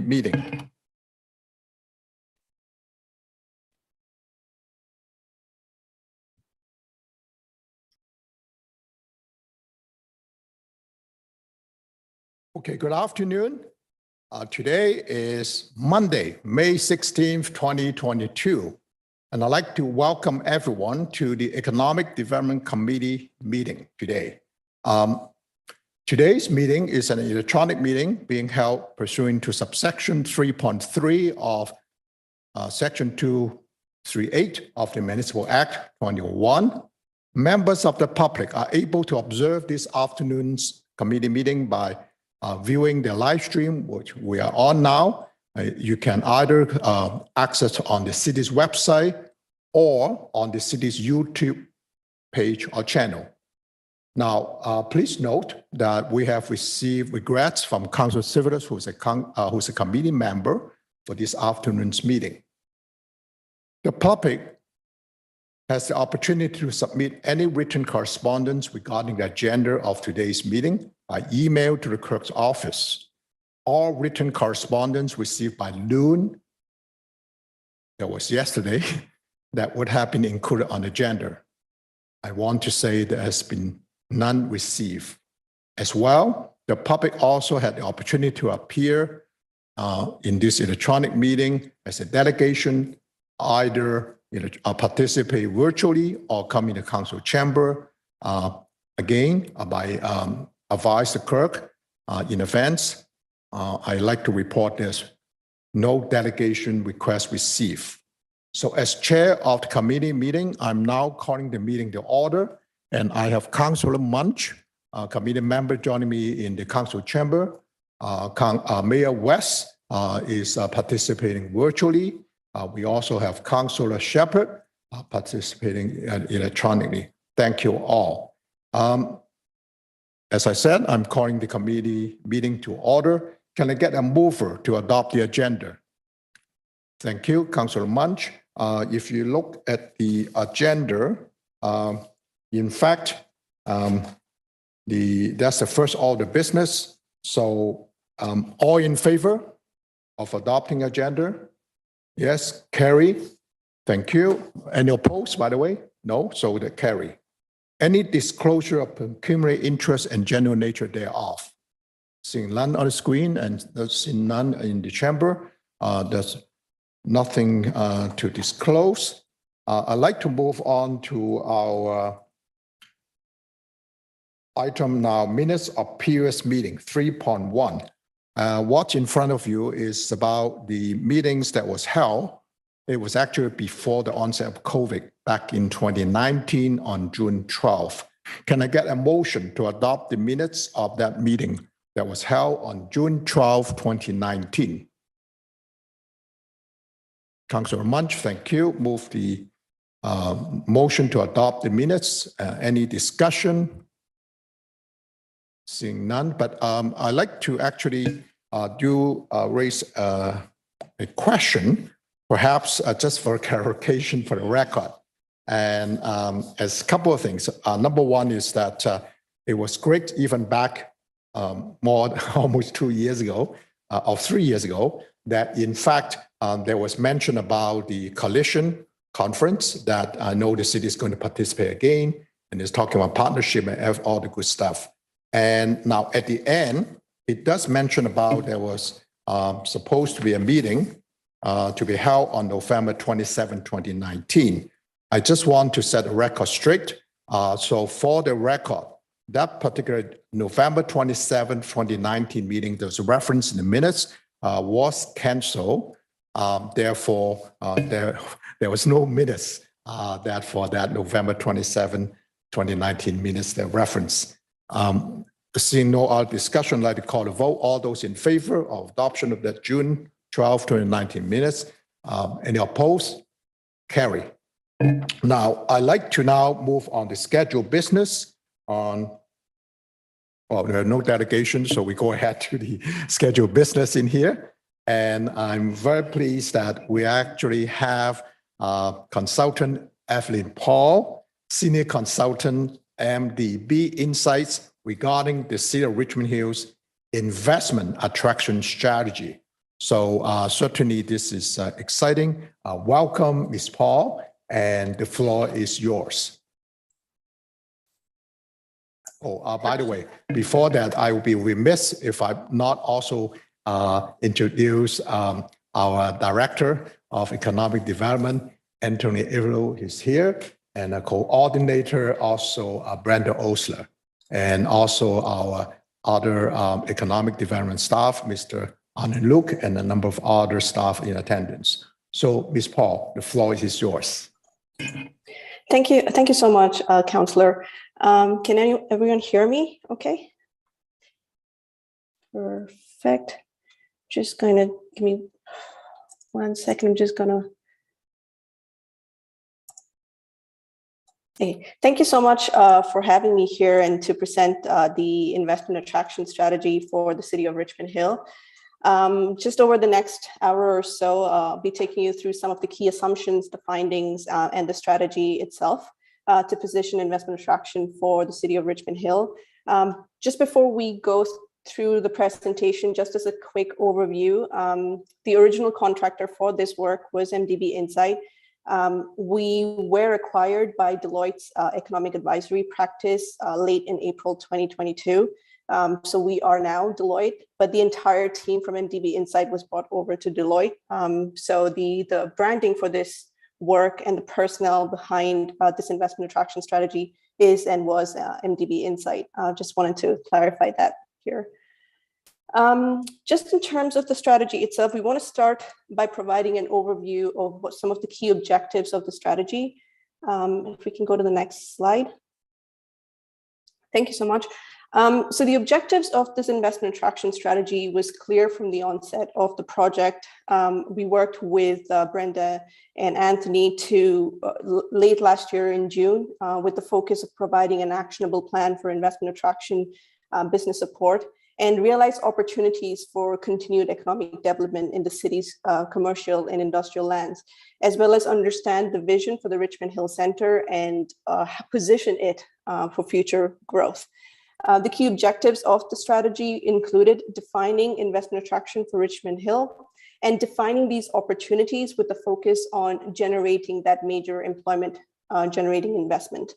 meeting. Okay, good afternoon. Today is Monday, May 16th, 2022. And I'd like to welcome everyone to the Economic Development Committee meeting today. Today's meeting is an electronic meeting being held pursuant to subsection 3.3 of section 238 of the Municipal Act 2001. Members of the public are able to observe this afternoon's committee meeting by viewing the live stream, which we are on now. You can either access on the city's website or on the city's YouTube page or channel. Now, please note that we have received regrets from Councillor Civitas, who's a committee member for this afternoon's meeting. The public has the opportunity to submit any written correspondence regarding the agenda of today's meeting by email to the clerk's office. All written correspondence received by noon, that was yesterday, that would have been included on the agenda. I want to say there has been none received. As well, the public also had the opportunity to appear in this electronic meeting as a delegation, either participate virtually or come in the council chamber. Again, by advise the clerk in advance. I'd like to report there's no delegation request received. So as chair of the committee meeting, I'm now calling the meeting to order. And I have Councillor Munch, committee member, joining me in the council chamber. Mayor West is participating virtually. We also have Councillor Shepherd participating electronically. Thank you all. As I said, I'm calling the committee meeting to order. Can I get a mover to adopt the agenda? Thank you, Councillor Munch. If you look at the agenda, in fact, that's the first order of business. So all in favor of adopting agenda? Yes, carry. Thank you. Any opposed, by the way? No, so the carry. Any disclosure of pecuniary interest and general nature thereof? Seeing none on the screen and seeing none in the chamber, there's nothing to disclose. I'd like to move on to our item now, minutes of previous meeting 3.1. What's in front of you is about the meetings that was held. It was actually before the onset of COVID back in 2019 on June 12th. Can I get a motion to adopt the minutes of that meeting that was held on June 12, 2019? Councillor Munch, thank you. Move the motion to adopt the minutes. Any discussion? Seeing none, but I'd like to actually raise a question, perhaps just for clarification for the record. And as a couple of things. Number one is that it was great even back almost 2 years ago or 3 years ago that in fact there was mention about the coalition conference that I know the city is going to participate again and is talking about partnership and all the good stuff. And now at the end, it does mention about there was supposed to be a meeting to be held on November 27, 2019. I just want to set the record straight. So for the record, that particular November 27, 2019 meeting, there's a reference in the minutes, was canceled. Therefore, there was no minutes for that November 27, 2019 minutes, the reference. Seeing no other discussion, I'd like to call a vote. All those in favor of adoption of that June 12, 2019 minutes. Any opposed? Carry. Now, I'd like to now move on to scheduled business on, well, there are no delegations, so we go ahead to the scheduled business in here. And I'm very pleased that we actually have consultant Evelyn Paul, senior consultant MDB Insights regarding the City of Richmond Hills investment attraction strategy. So certainly this is exciting. Welcome, Ms. Paul, and the floor is yours. Oh, by the way, before that, I will be remiss if I not also introduce our Director of Economic Development, Anthony Ivlo is here, and a coordinator, also Brenda Osler, and also our other economic development staff, Mr. Anand Luke, and a number of other staff in attendance. So, Ms. Paul, the floor is yours. Thank you so much, Councillor. Can everyone hear me? Okay. Perfect. Just going to give me 1 second. I'm just going to. Hey, thank you so much for having me here and to present the investment attraction strategy for the city of Richmond Hill. Just over the next hour or so, I'll be taking you through some of the key assumptions, the findings, and the strategy itself to position investment attraction for the city of Richmond Hill. Just before we go through the presentation, just as a quick overview, the original contractor for this work was MDB Insight. We were acquired by Deloitte's economic advisory practice late in April 2022. So we are now Deloitte, but the entire team from MDB Insight was brought over to Deloitte. So the branding for this work and the personnel behind this investment attraction strategy is and was MDB Insight. Just wanted to clarify that here. Just in terms of the strategy itself, we want to start by providing an overview of what some of the key objectives of the strategy. If we can go to the next slide. Thank you so much. So the objectives of this investment attraction strategy was clear from the onset of the project. We worked with Brenda and Anthony to late last year in June with the focus of providing an actionable plan for investment attraction business support and realize opportunities for continued economic development in the city's commercial and industrial lands, as well as understand the vision for the Richmond Hill Center and position it for future growth. The key objectives of the strategy included defining investment attraction for Richmond Hill and defining these opportunities with the focus on generating that major employment generating investment.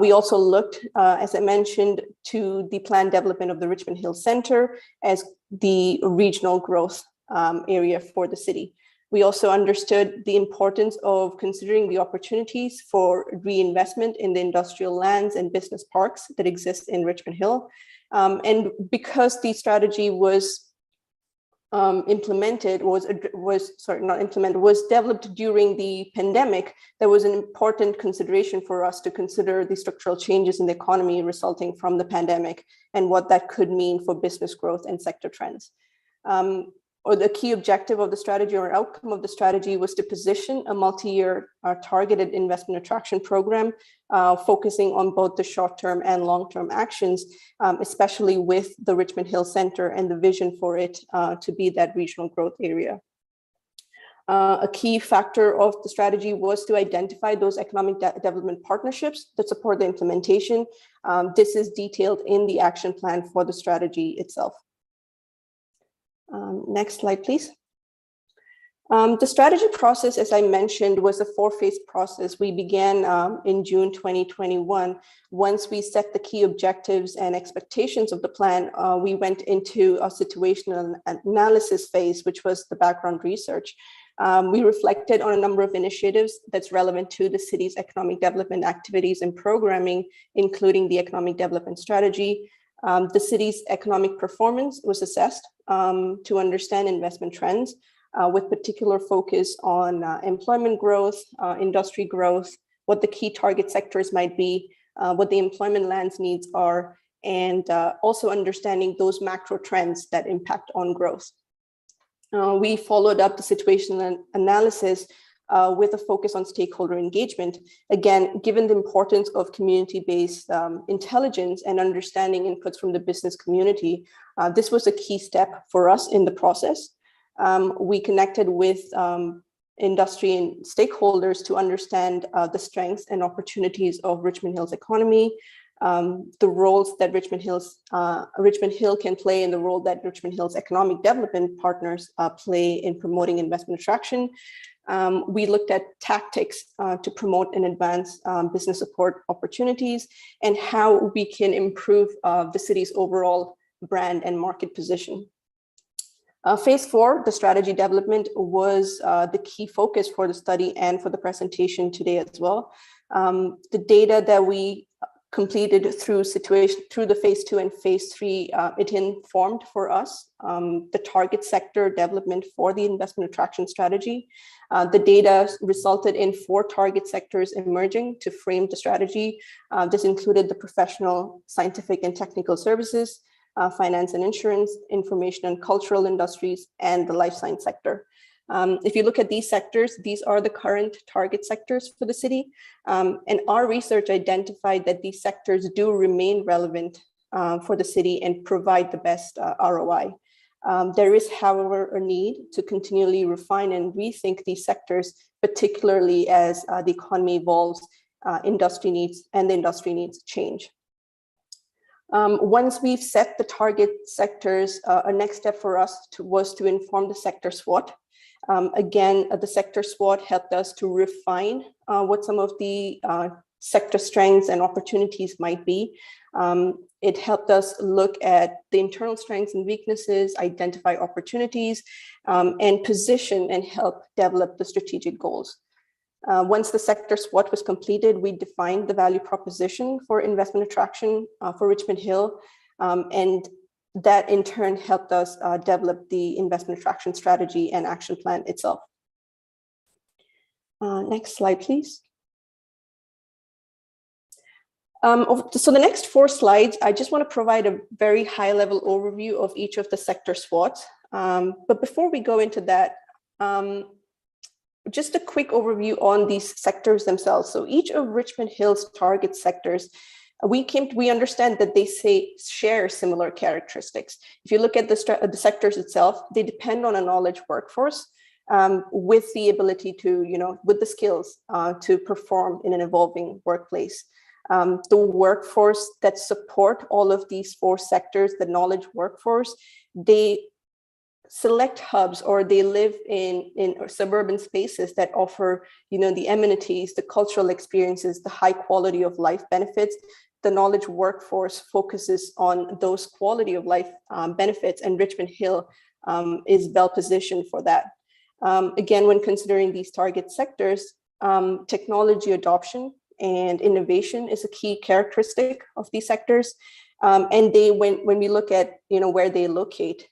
We also looked, as I mentioned, to the planned development of the Richmond Hill Center as the regional growth area for the city. We also understood the importance of considering the opportunities for reinvestment in the industrial lands and business parks that exist in Richmond Hill. And because the strategy was was developed during the pandemic, there was an important consideration for us to consider the structural changes in the economy resulting from the pandemic and what that could mean for business growth and sector trends. Or the key objective of the strategy or outcome of the strategy was to position a multi-year targeted investment attraction program, focusing on both the short-term and long-term actions, especially with the Richmond Hill Center and the vision for it to be that regional growth area. A key factor of the strategy was to identify those economic development partnerships that support the implementation. This is detailed in the action plan for the strategy itself. Next slide, please. The strategy process, as I mentioned, was a four-phase process. We began in June 2021. Once we set the key objectives and expectations of the plan, we went into a situational analysis phase, which was the background research. We reflected on a number of initiatives that's relevant to the city's economic development activities and programming, including the economic development strategy. The city's economic performance was assessed to understand investment trends with particular focus on employment growth, industry growth, what the key target sectors might be, what the employment lands needs are, and also understanding those macro trends that impact on growth. We followed up the situational analysis with a focus on stakeholder engagement. Again, given the importance of community-based intelligence and understanding inputs from the business community, this was a key step for us in the process. We connected with industry and stakeholders to understand the strengths and opportunities of Richmond Hill's economy. the roles that Richmond Hill can play, and the role that Richmond Hill's economic development partners play in promoting investment attraction. We looked at tactics to promote and advance business support opportunities, and how we can improve the city's overall brand and market position. Phase 4, the strategy development, was the key focus for the study and for the presentation today as well. The data that we completed through the phase 2 and phase 3, it informed for us the target sector development for the investment attraction strategy. The data resulted in 4 target sectors emerging to frame the strategy. This included the professional, scientific, and technical services, finance and insurance, information and cultural industries, and the life science sector. If you look at these sectors, these are the current target sectors for the city. And our research identified that these sectors do remain relevant for the city and provide the best ROI. There is, however, a need to continually refine and rethink these sectors, particularly as the economy evolves, industry needs change. Once we've set the target sectors, a next step for us was to inform the sector SWOT. Again, the sector SWOT helped us to refine what some of the sector strengths and opportunities might be. It helped us look at the internal strengths and weaknesses, identify opportunities, and position and help develop the strategic goals. Once the sector SWOT was completed, we defined the value proposition for investment attraction for Richmond Hill, and that in turn helped us develop the investment attraction strategy and action plan itself. Next slide, please. So the next 4 slides, I just want to provide a very high-level overview of each of the sector SWOTs. But before we go into that, just a quick overview on these sectors themselves. So each of Richmond Hill's target sectors, we understand that they share similar characteristics. If you look at the sectors itself, they depend on a knowledge workforce with the ability to, with the skills to perform in an evolving workplace. The workforce that support all of these 4 sectors, the knowledge workforce, they select hubs, or they live in suburban spaces that offer, the amenities, the cultural experiences, the high quality of life benefits. The knowledge workforce focuses on those quality of life benefits, and Richmond Hill is well positioned for that. Again, when considering these target sectors, technology adoption and innovation is a key characteristic of these sectors. And when we look at where they locate,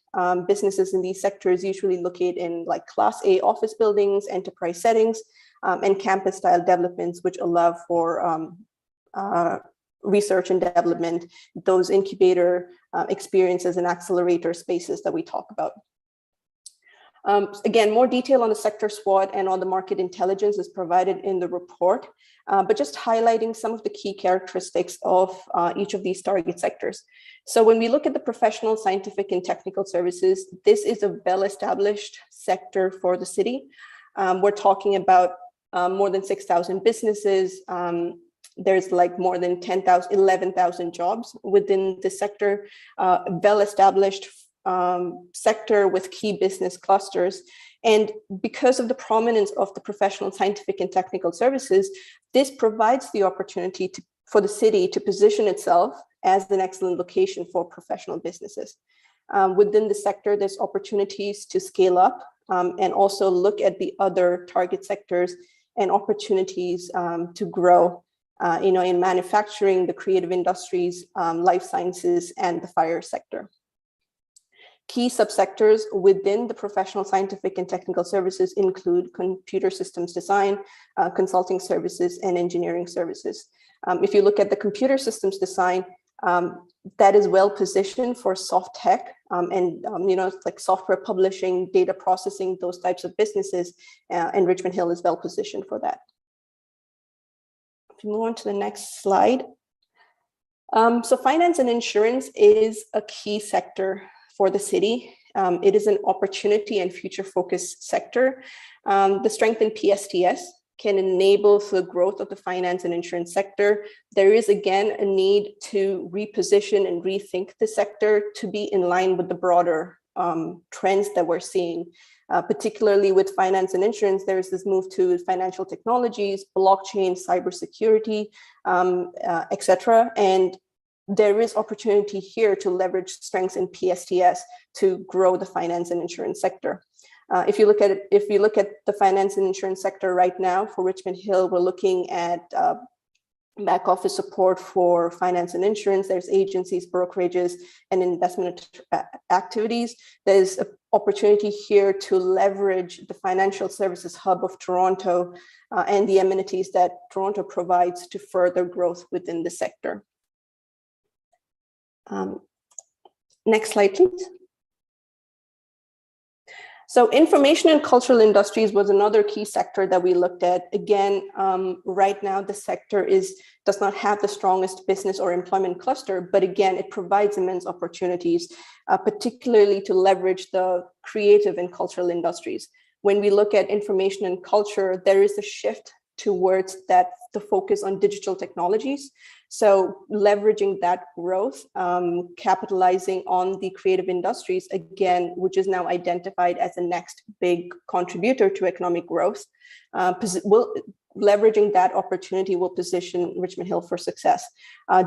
businesses in these sectors usually locate in like Class A office buildings, enterprise settings, and campus style developments, which allow for research and development, those incubator experiences and accelerator spaces that we talk about. Again, more detail on the sector SWOT and on the market intelligence is provided in the report, but just highlighting some of the key characteristics of each of these target sectors. So when we look at the professional, scientific, and technical services, this is a well-established sector for the city. We're talking about more than 6,000 businesses. There's like more than 11,000 jobs within the sector, well-established sector with key business clusters. And because of the prominence of the professional, scientific, and technical services, this provides the opportunity for the city to position itself as an excellent location for professional businesses. Within the sector, there's opportunities to scale up and also look at the other target sectors and opportunities to grow, in manufacturing, the creative industries, life sciences, and the fire sector. Key subsectors within the professional, scientific, and technical services include computer systems design, consulting services, and engineering services. If you look at the computer systems design, that is well positioned for soft tech and like software publishing, data processing, those types of businesses, and Richmond Hill is well positioned for that. If you move on to the next slide. So finance and insurance is a key sector for the city. It is an opportunity and future focused sector. The strength in PSTS can enable the growth of the finance and insurance sector, there is again a need to reposition and rethink the sector to be in line with the broader trends that we're seeing. Particularly with finance and insurance, there is this move to financial technologies, blockchain, cybersecurity, etc. And there is opportunity here to leverage strengths in PSTS to grow the finance and insurance sector. If you look at the finance and insurance sector right now for Richmond Hill, we're looking at back office support for finance and insurance. There's agencies, brokerages, and investment activities. There's an opportunity here to leverage the financial services hub of Toronto and the amenities that Toronto provides to further growth within the sector. Next slide, please. So information and cultural industries was another key sector that we looked at. Again, right now the sector does not have the strongest business or employment cluster, but again, it provides immense opportunities, particularly to leverage the creative and cultural industries. When we look at information and culture, there is a shift towards the focus on digital technologies. So leveraging that growth, capitalizing on the creative industries, again, which is now identified as the next big contributor to economic growth, leveraging that opportunity will position Richmond Hill for success.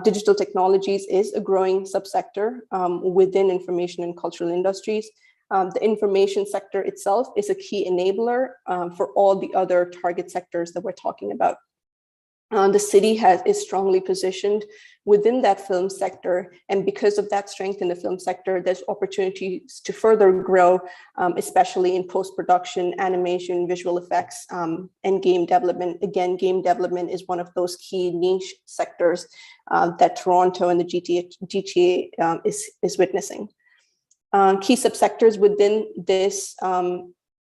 Digital technologies is a growing subsector within information and cultural industries. The information sector itself is a key enabler for all the other target sectors that we're talking about. The city is strongly positioned within that film sector, and because of that strength in the film sector, there's opportunities to further grow, especially in post-production, animation, visual effects, and game development. Again, game development is one of those key niche sectors that Toronto and the GTA is witnessing. Key subsectors within this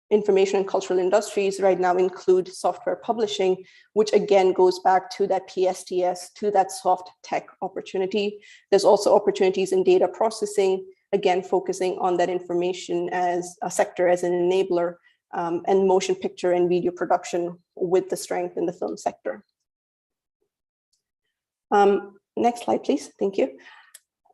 information and cultural industries right now include software publishing, which again goes back to that PSTS, to that soft tech opportunity. There's also opportunities in data processing, again, focusing on that information as a sector, as an enabler, and motion picture and video production with the strength in the film sector. Next slide, please. Thank you.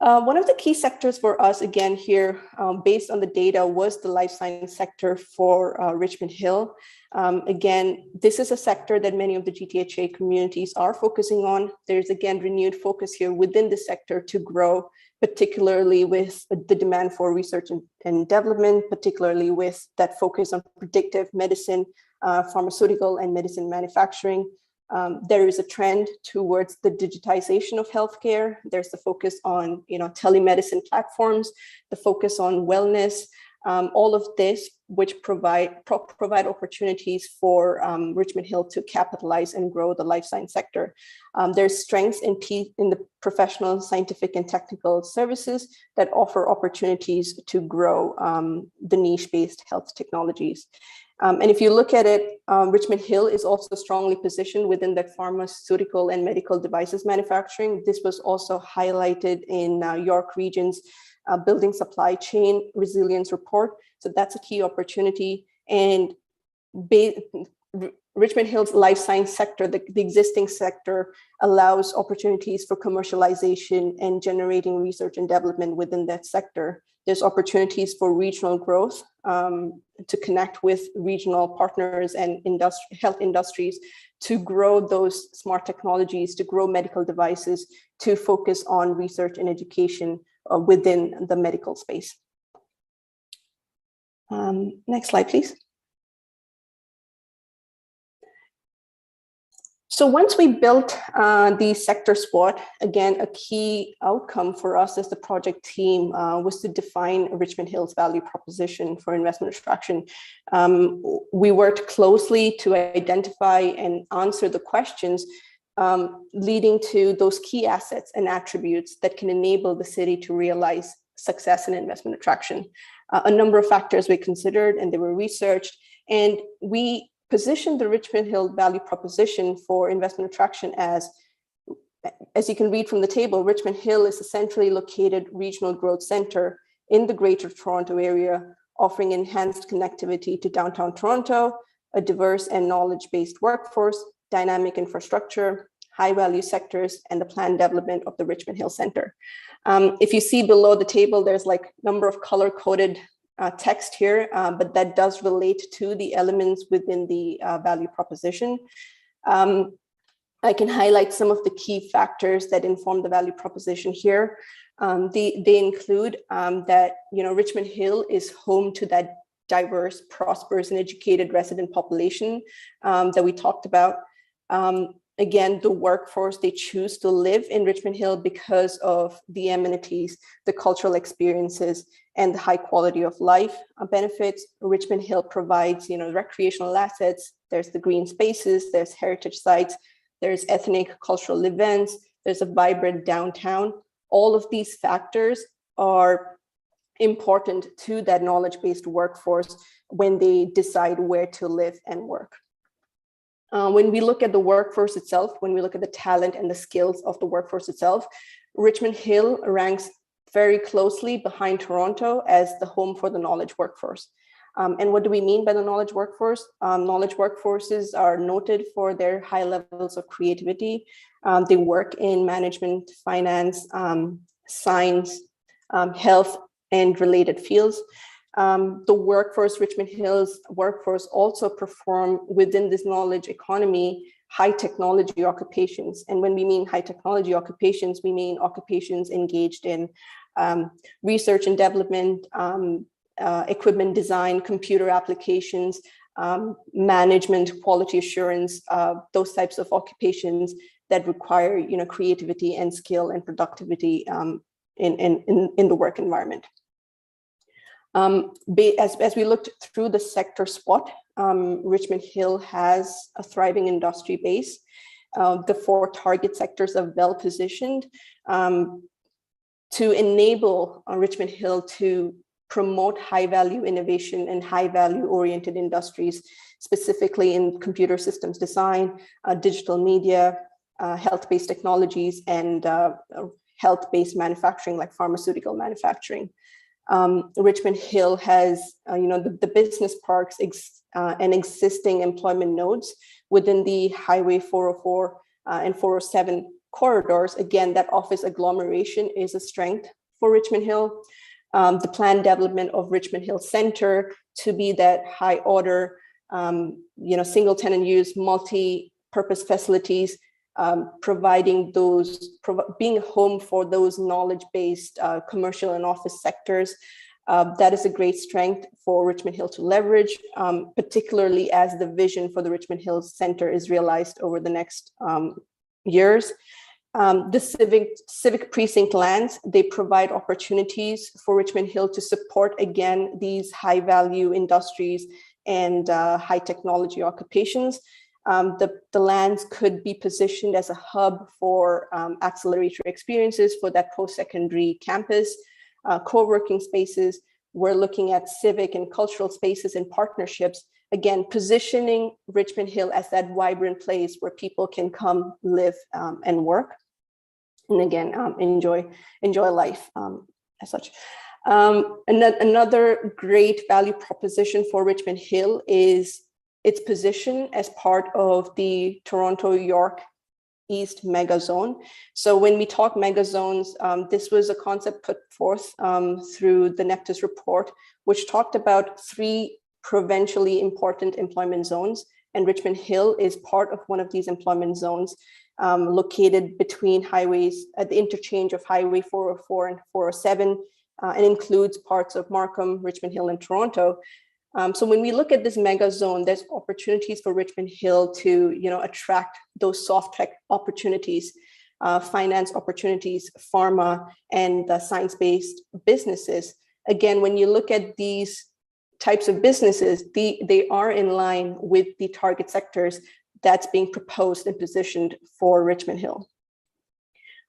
One of the key sectors for us, again here, based on the data, was the life science sector for Richmond Hill. Again, this is a sector that many of the GTHA communities are focusing on. There's, again, renewed focus here within the sector to grow, particularly with the demand for research and development, particularly with that focus on predictive medicine, pharmaceutical and medicine manufacturing. There is a trend towards the digitization of healthcare. There's the focus on, telemedicine platforms, the focus on wellness, all of this, which provide opportunities for Richmond Hill to capitalize and grow the life science sector. There's strengths in the professional, scientific, and technical services that offer opportunities to grow the niche-based health technologies. And if you look at it, Richmond Hill is also strongly positioned within the pharmaceutical and medical devices manufacturing. This was also highlighted in York Region's Building Supply Chain Resilience Report. So that's a key opportunity. And Richmond Hill's life science sector, the existing sector, allows opportunities for commercialization and generating research and development within that sector. There's opportunities for regional growth to connect with regional partners and health industries to grow those smart technologies, to grow medical devices, to focus on research and education within the medical space. Next slide, please. So once we built the sector SWOT, again, a key outcome for us as the project team was to define Richmond Hill's value proposition for investment attraction. We worked closely to identify and answer the questions leading to those key assets and attributes that can enable the city to realize success in investment attraction. A number of factors we considered and they were researched, and we positioned the Richmond Hill value proposition for investment attraction as you can read from the table, Richmond Hill is a centrally located regional growth center in the Greater Toronto area, offering enhanced connectivity to downtown Toronto, a diverse and knowledge-based workforce, dynamic infrastructure, high-value sectors, and the planned development of the Richmond Hill Center. If you see below the table, there's like a number of color-coded text here, but that does relate to the elements within the value proposition. I can highlight some of the key factors that inform the value proposition here. They include that Richmond Hill is home to that diverse, prosperous, and educated resident population that we talked about. Again, the workforce, they choose to live in Richmond Hill because of the amenities, the cultural experiences, and the high quality of life benefits. Richmond Hill provides, recreational assets. There's the green spaces, there's heritage sites, there's ethnic cultural events, there's a vibrant downtown. All of these factors are important to that knowledge-based workforce when they decide where to live and work. When we look at the workforce itself, when we look at the talent and the skills of the workforce itself, Richmond Hill ranks very closely behind Toronto as the home for the knowledge workforce. And what do we mean by the knowledge workforce? Knowledge workforces are noted for their high levels of creativity. They work in management, finance, science, health, and related fields. The workforce, Richmond Hill's workforce, also perform within this knowledge economy high technology occupations. And when we mean high technology occupations, we mean occupations engaged in research and development, equipment design, computer applications, management, quality assurance, those types of occupations that require creativity and skill and productivity in the work environment. As we looked through the sector SWOT, Richmond Hill has a thriving industry base. The 4 target sectors are well positioned to enable Richmond Hill to promote high value innovation and high value oriented industries, specifically in computer systems design, digital media, health-based technologies, and health-based manufacturing like pharmaceutical manufacturing. Richmond Hill has, the business parks and existing employment nodes within the Highway 404 and 407 corridors. Again, that office agglomeration is a strength for Richmond Hill. The planned development of Richmond Hill Center to be that high order, single tenant use, multi-purpose facilities, providing being home for those knowledge-based commercial and office sectors. That is a great strength for Richmond Hill to leverage, particularly as the vision for the Richmond Hill Center is realized over the next years. The civic precinct lands, they provide opportunities for Richmond Hill to support, again, these high value industries and high technology occupations. The lands could be positioned as a hub for accelerator experiences for that post-secondary campus, co-working spaces. We're looking at civic and cultural spaces and partnerships, again, positioning Richmond Hill as that vibrant place where people can come, live, and work. And again, enjoy life as such. Another great value proposition for Richmond Hill is its position as part of the Toronto York East mega zone. So when we talk mega zones, this was a concept put forth through the Neptus report, which talked about 3 provincially important employment zones. And Richmond Hill is part of one of these employment zones, located between highways at the interchange of Highway 404 and 407, and includes parts of Markham, Richmond Hill, and Toronto. So when we look at this mega zone, there's opportunities for Richmond Hill to, attract those soft tech opportunities, finance opportunities, pharma, and science-based businesses. Again, when you look at these types of businesses, they are in line with the target sectors that's being proposed and positioned for Richmond Hill.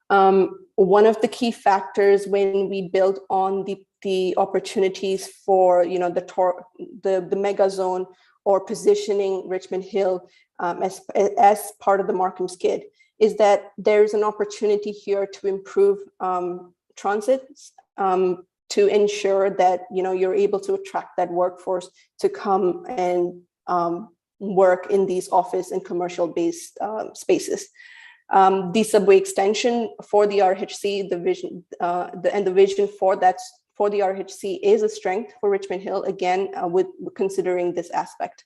One of the key factors when we build on the opportunities for the mega zone or positioning Richmond Hill as part of the Markham Skid is that there's an opportunity here to improve transit, to ensure that you're able to attract that workforce to come and work in these office and commercial-based spaces. The subway extension for the RHC, the vision for that for the RHC is a strength for Richmond Hill, again, with considering this aspect.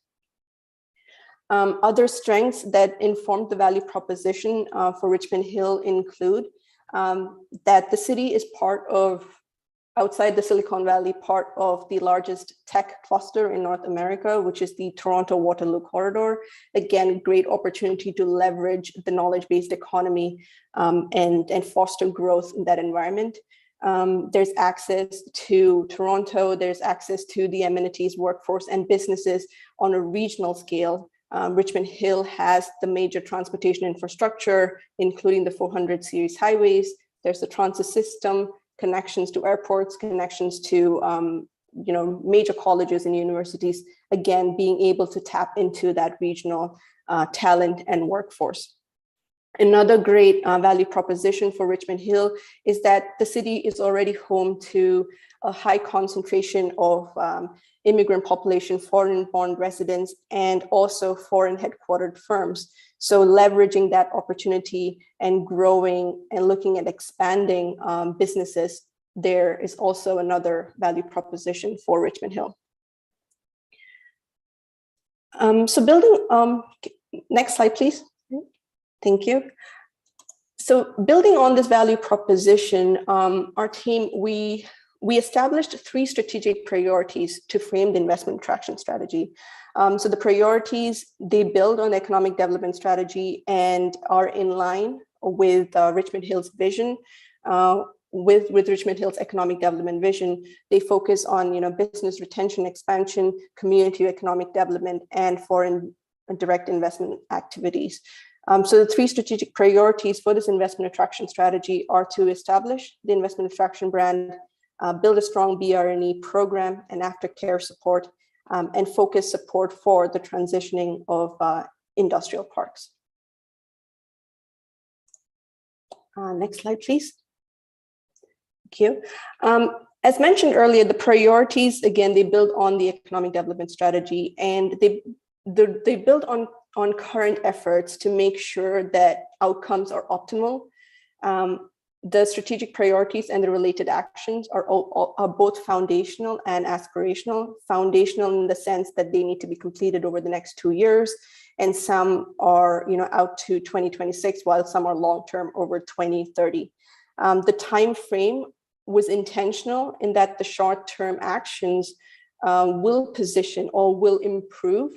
Other strengths that informed the value proposition for Richmond Hill include that the city is part of, outside the Silicon Valley, part of the largest tech cluster in North America, which is the Toronto-Waterloo corridor. Again, great opportunity to leverage the knowledge-based economy and foster growth in that environment. There's access to Toronto, there's access to the amenities, workforce, and businesses on a regional scale. Richmond Hill has the major transportation infrastructure, including the 400 series highways. There's the transit system, connections to airports, connections to major colleges and universities, again, being able to tap into that regional talent and workforce. Another great value proposition for Richmond Hill is that the city is already home to a high concentration of immigrant population, foreign-born residents, and also foreign headquartered firms. So leveraging that opportunity and growing and looking at expanding businesses, there is also another value proposition for Richmond Hill. So building, next slide, please. Thank you. So building on this value proposition, our team, we established 3 strategic priorities to frame the investment attraction strategy. So the priorities, they build on the economic development strategy and are in line with Richmond Hill's vision. With Richmond Hill's economic development vision, they focus on business retention, expansion, community economic development, and foreign direct investment activities. So the 3 strategic priorities for this investment attraction strategy are to establish the investment attraction brand, build a strong BR&E program and aftercare support, and focus support for the transitioning of industrial parks. Next slide, please. Thank you. As mentioned earlier, the priorities, again, they build on the economic development strategy, and they build on current efforts to make sure that outcomes are optimal. The strategic priorities and the related actions are both foundational and aspirational. Foundational in the sense that they need to be completed over the next 2 years, and some are out to 2026, while some are long-term over 2030. The time frame was intentional in that the short-term actions will position or will improve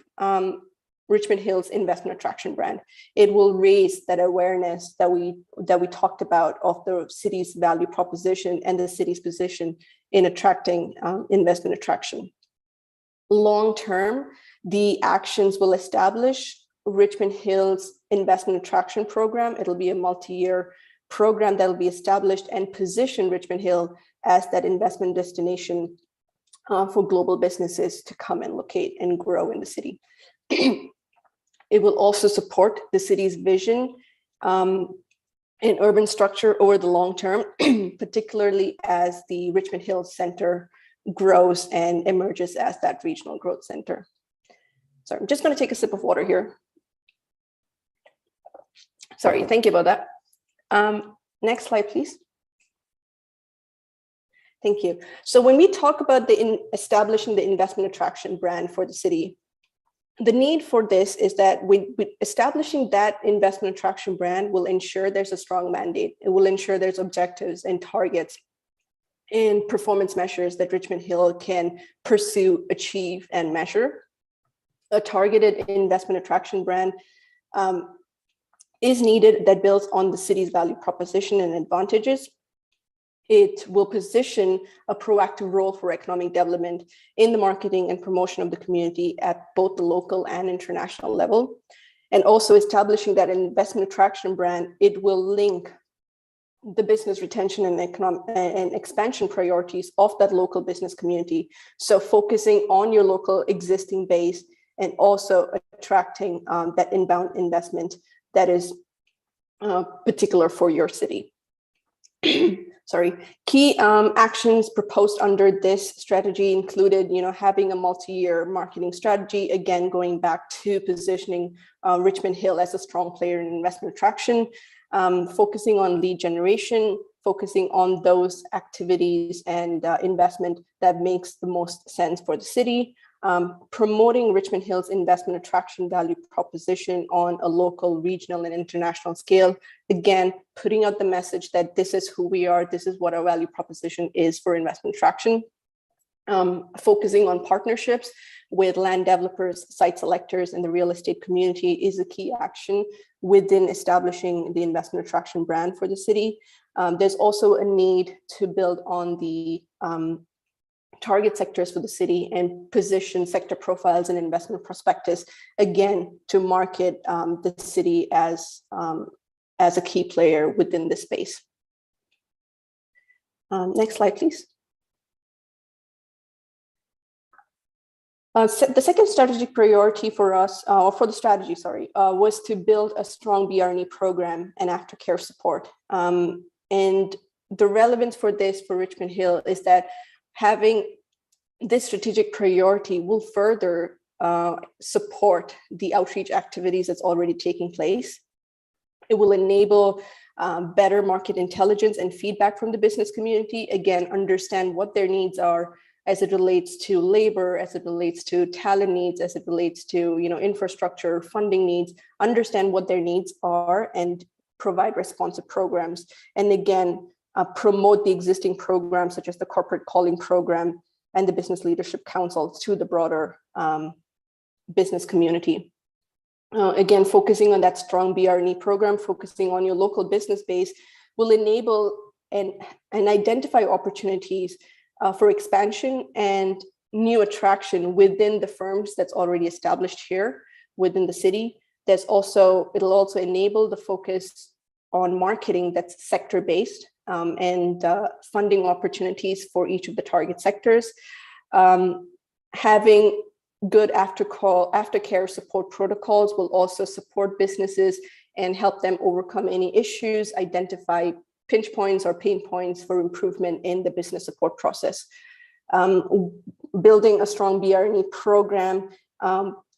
Richmond Hill's investment attraction brand. It will raise that awareness that we talked about of the city's value proposition and the city's position in attracting investment attraction. Long term, the actions will establish Richmond Hill's investment attraction program. It'll be a multi-year program that will be established and position Richmond Hill as that investment destination for global businesses to come and locate and grow in the city. It will also support the city's vision and urban structure over the long term, particularly as the Richmond Hill Center grows and emerges as that regional growth center. Sorry, I'm just going to take a sip of water here. Sorry, thank you about that. Next slide, please. Thank you. So when we talk about establishing the investment attraction brand for the city, the need for this is that establishing that investment attraction brand will ensure there's a strong mandate. It will ensure there's objectives and targets and performance measures that Richmond Hill can pursue, achieve, and measure. A targeted investment attraction brand is needed that builds on the city's value proposition and advantages. It will position a proactive role for economic development in the marketing and promotion of the community at both the local and international level. And also establishing that investment attraction brand, it will link the business retention and economic and expansion priorities of that local business community. So focusing on your local existing base and also attracting that inbound investment that is particular for your city. Key actions proposed under this strategy included, having a multi-year marketing strategy, again, going back to positioning Richmond Hill as a strong player in investment attraction, focusing on lead generation, focusing on those activities and investment that makes the most sense for the city, promoting Richmond Hill's investment attraction value proposition on a local, regional, and international scale. Again, putting out the message that this is who we are, this is what our value proposition is for investment attraction. Focusing on partnerships with land developers, site selectors, and the real estate community is a key action within establishing the investment attraction brand for the city. There's also a need to build on the target sectors for the city and position sector profiles and investment prospectus, again, to market the city as a key player within this space. Next slide, please. The second strategic priority for us, or for the strategy, was to build a strong BRNE program and aftercare support. And the relevance for this for Richmond Hill is that having this strategic priority will further support the outreach activities that's already taking place. It will enable better market intelligence and feedback from the business community. Again, understand what their needs are as it relates to labor, as it relates to talent needs, as it relates to infrastructure, funding needs, understand what their needs are and provide responsive programs. And again, promote the existing programs such as the Corporate Calling Program and the Business Leadership Council to the broader business community. Again, focusing on that strong BRNE program, focusing on your local business base will enable and identify opportunities for expansion and new attraction within the firms that's already established here within the city. It'll also enable the focus on marketing that's sector-based and funding opportunities for each of the target sectors. Having good aftercare support protocols will also support businesses and help them overcome any issues, identify pinch points or pain points for improvement in the business support process. Building a strong BRNE program,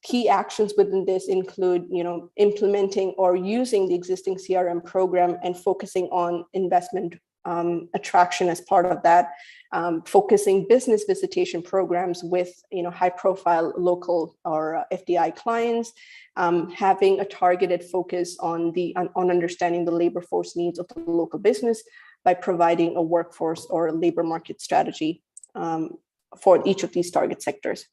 key actions within this include, implementing or using the existing CRM program and focusing on investment attraction as part of that, focusing business visitation programs with, high-profile local or FDI clients, having a targeted focus on understanding the labor force needs of the local business by providing a workforce or a labor market strategy for each of these target sectors.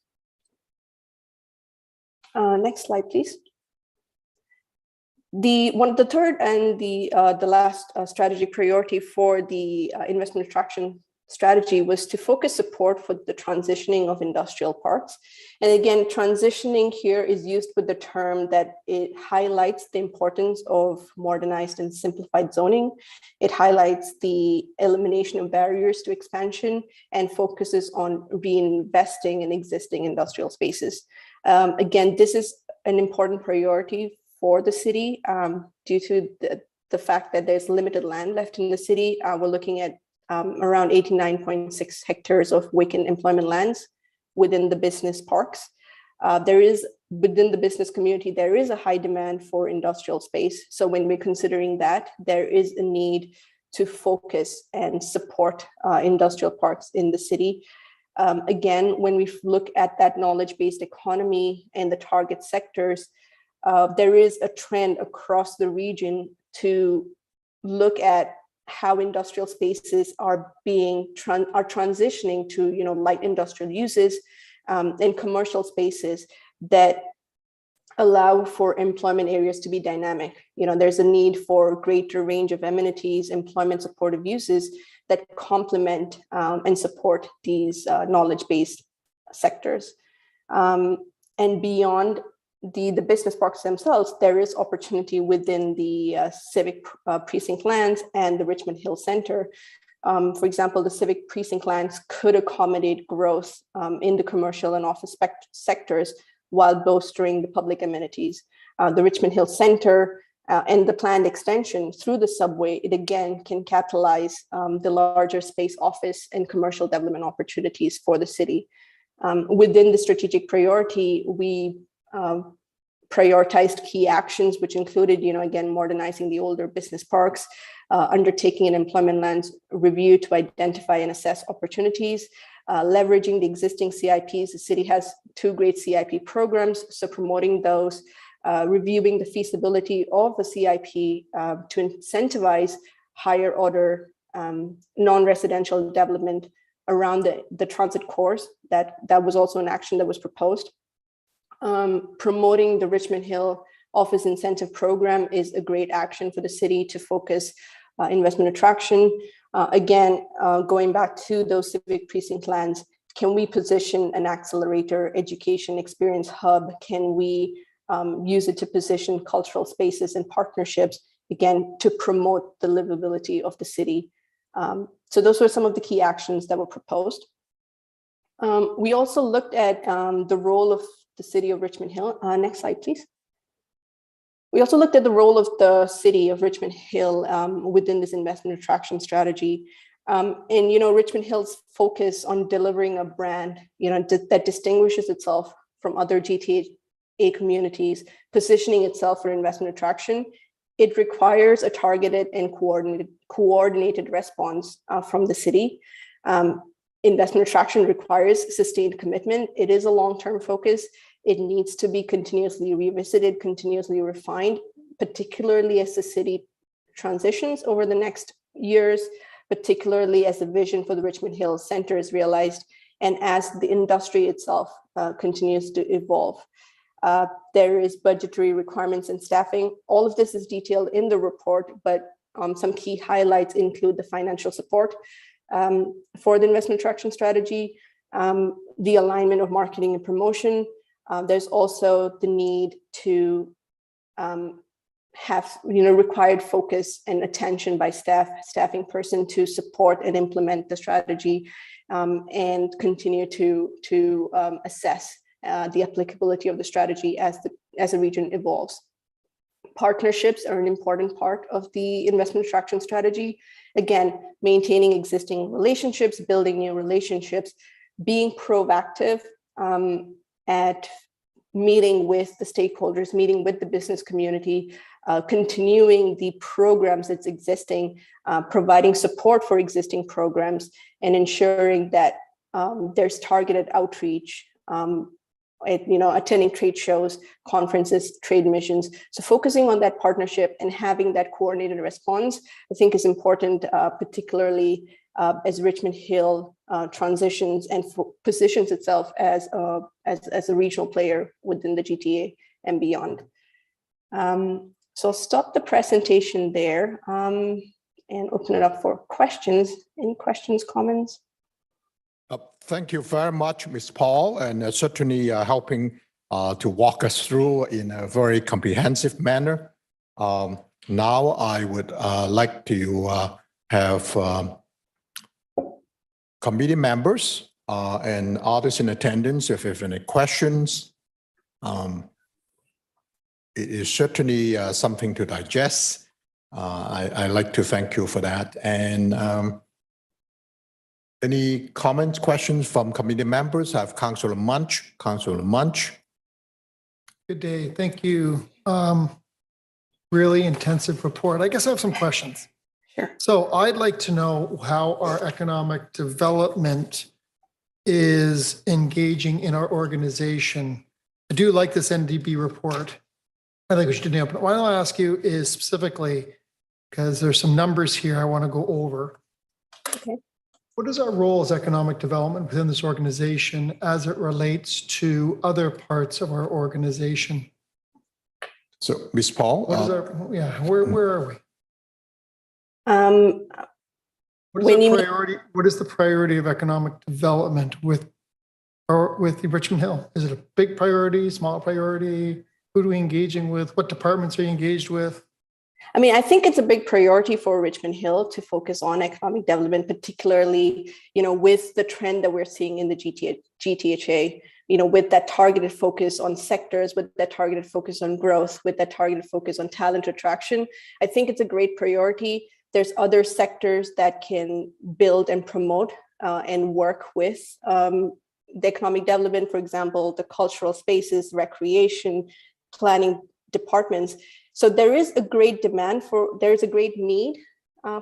Next slide, please. The third and the last strategic priority for the investment attraction strategy was to focus support for the transitioning of industrial parks. And again, transitioning here is used with the term that it highlights the importance of modernized and simplified zoning. It highlights the elimination of barriers to expansion and focuses on reinvesting in existing industrial spaces. Again, this is an important priority for the city due to the fact that there's limited land left in the city. We're looking at around 89.6 hectares of vacant employment lands within the business parks. Within the business community, there is a high demand for industrial space. So when we're considering that, there is a need to focus and support industrial parks in the city. Again, when we look at that knowledge-based economy and the target sectors, there is a trend across the region to look at how industrial spaces are transitioning to light industrial uses and commercial spaces that allow for employment areas to be dynamic. There's a need for greater range of amenities, employment supportive uses that complement and support these knowledge-based sectors. And beyond the business parks themselves, there is opportunity within the civic precinct lands and the Richmond Hill Center. For example, the civic precinct lands could accommodate growth in the commercial and office sectors while bolstering the public amenities. The Richmond Hill Center and the planned extension through the subway, it again can capitalize the larger space office and commercial development opportunities for the city. Within the strategic priority, we prioritized key actions, which included, again, modernizing the older business parks, undertaking an employment lands review to identify and assess opportunities, leveraging the existing CIPs. The city has 2 great CIP programs, so promoting those, reviewing the feasibility of the CIP to incentivize higher order non-residential development around the transit cores. That was also an action that was proposed. Promoting the Richmond Hill Office Incentive Program is a great action for the city to focus investment attraction. Again, going back to those civic precinct lands, can we position an accelerator education experience hub? Can we use it to position cultural spaces and partnerships, again, to promote the livability of the city? So those were some of the key actions that were proposed. We also looked at the role of the city of Richmond Hill. Next slide, please. We also looked at the role of the city of Richmond Hill within this investment attraction strategy. And, Richmond Hill's focus on delivering a brand, that distinguishes itself from other GTA communities, positioning itself for investment attraction, it requires a targeted and coordinated response from the city. Investment attraction requires sustained commitment. It is a long-term focus. It needs to be continuously revisited, continuously refined, particularly as the city transitions over the next years, particularly as the vision for the Richmond Hill Center is realized, and as the industry itself continues to evolve. There is budgetary requirements and staffing. All of this is detailed in the report, but some key highlights include the financial support for the investment attraction strategy, the alignment of marketing and promotion. There's also the need to have required focus and attention by staffing person to support and implement the strategy, and continue to assess the applicability of the strategy as the region evolves. Partnerships are an important part of the investment attraction strategy. Again, maintaining existing relationships, building new relationships, being proactive at meeting with the stakeholders, meeting with the business community, continuing the programs that's existing, providing support for existing programs, and ensuring that there's targeted outreach, attending trade shows, conferences, trade missions. So focusing on that partnership and having that coordinated response, I think is important, particularly as Richmond Hill transitions and positions itself as a regional player within the GTA and beyond. So I'll stop the presentation there and open it up for questions. Any questions, comments? Thank you very much, Ms. Paul, and certainly helping to walk us through in a very comprehensive manner. Now I would like to have committee members and others in attendance, if you have any questions. It is certainly something to digest. I'd like to thank you for that. And any comments, questions from committee members? I have Councillor Munch. Councillor Munch. Good day. Thank you. Really intensive report. I guess I have some questions. Sure. So I'd like to know how our economic development is engaging in our organization. I do like this NDB report. I think we should nail it. But what I'll ask you is specifically, because there's some numbers here I want to go over. Okay. What is our role as economic development within this organization as it relates to other parts of our organization? So, Ms. Paul. What is our, where are we? What is the priority of economic development with the Richmond Hill? Is it a big priority, small priority? Who are we engaging with? What departments are you engaged with? I mean, I think it's a big priority for Richmond Hill to focus on economic development, particularly, with the trend that we're seeing in the GTHA. with that targeted focus on sectors, with that targeted focus on growth, with that targeted focus on talent attraction. I think it's a great priority. There's other sectors that can build and promote and work with the economic development, for example, the cultural spaces, recreation, planning departments. So there is a great demand there's a great need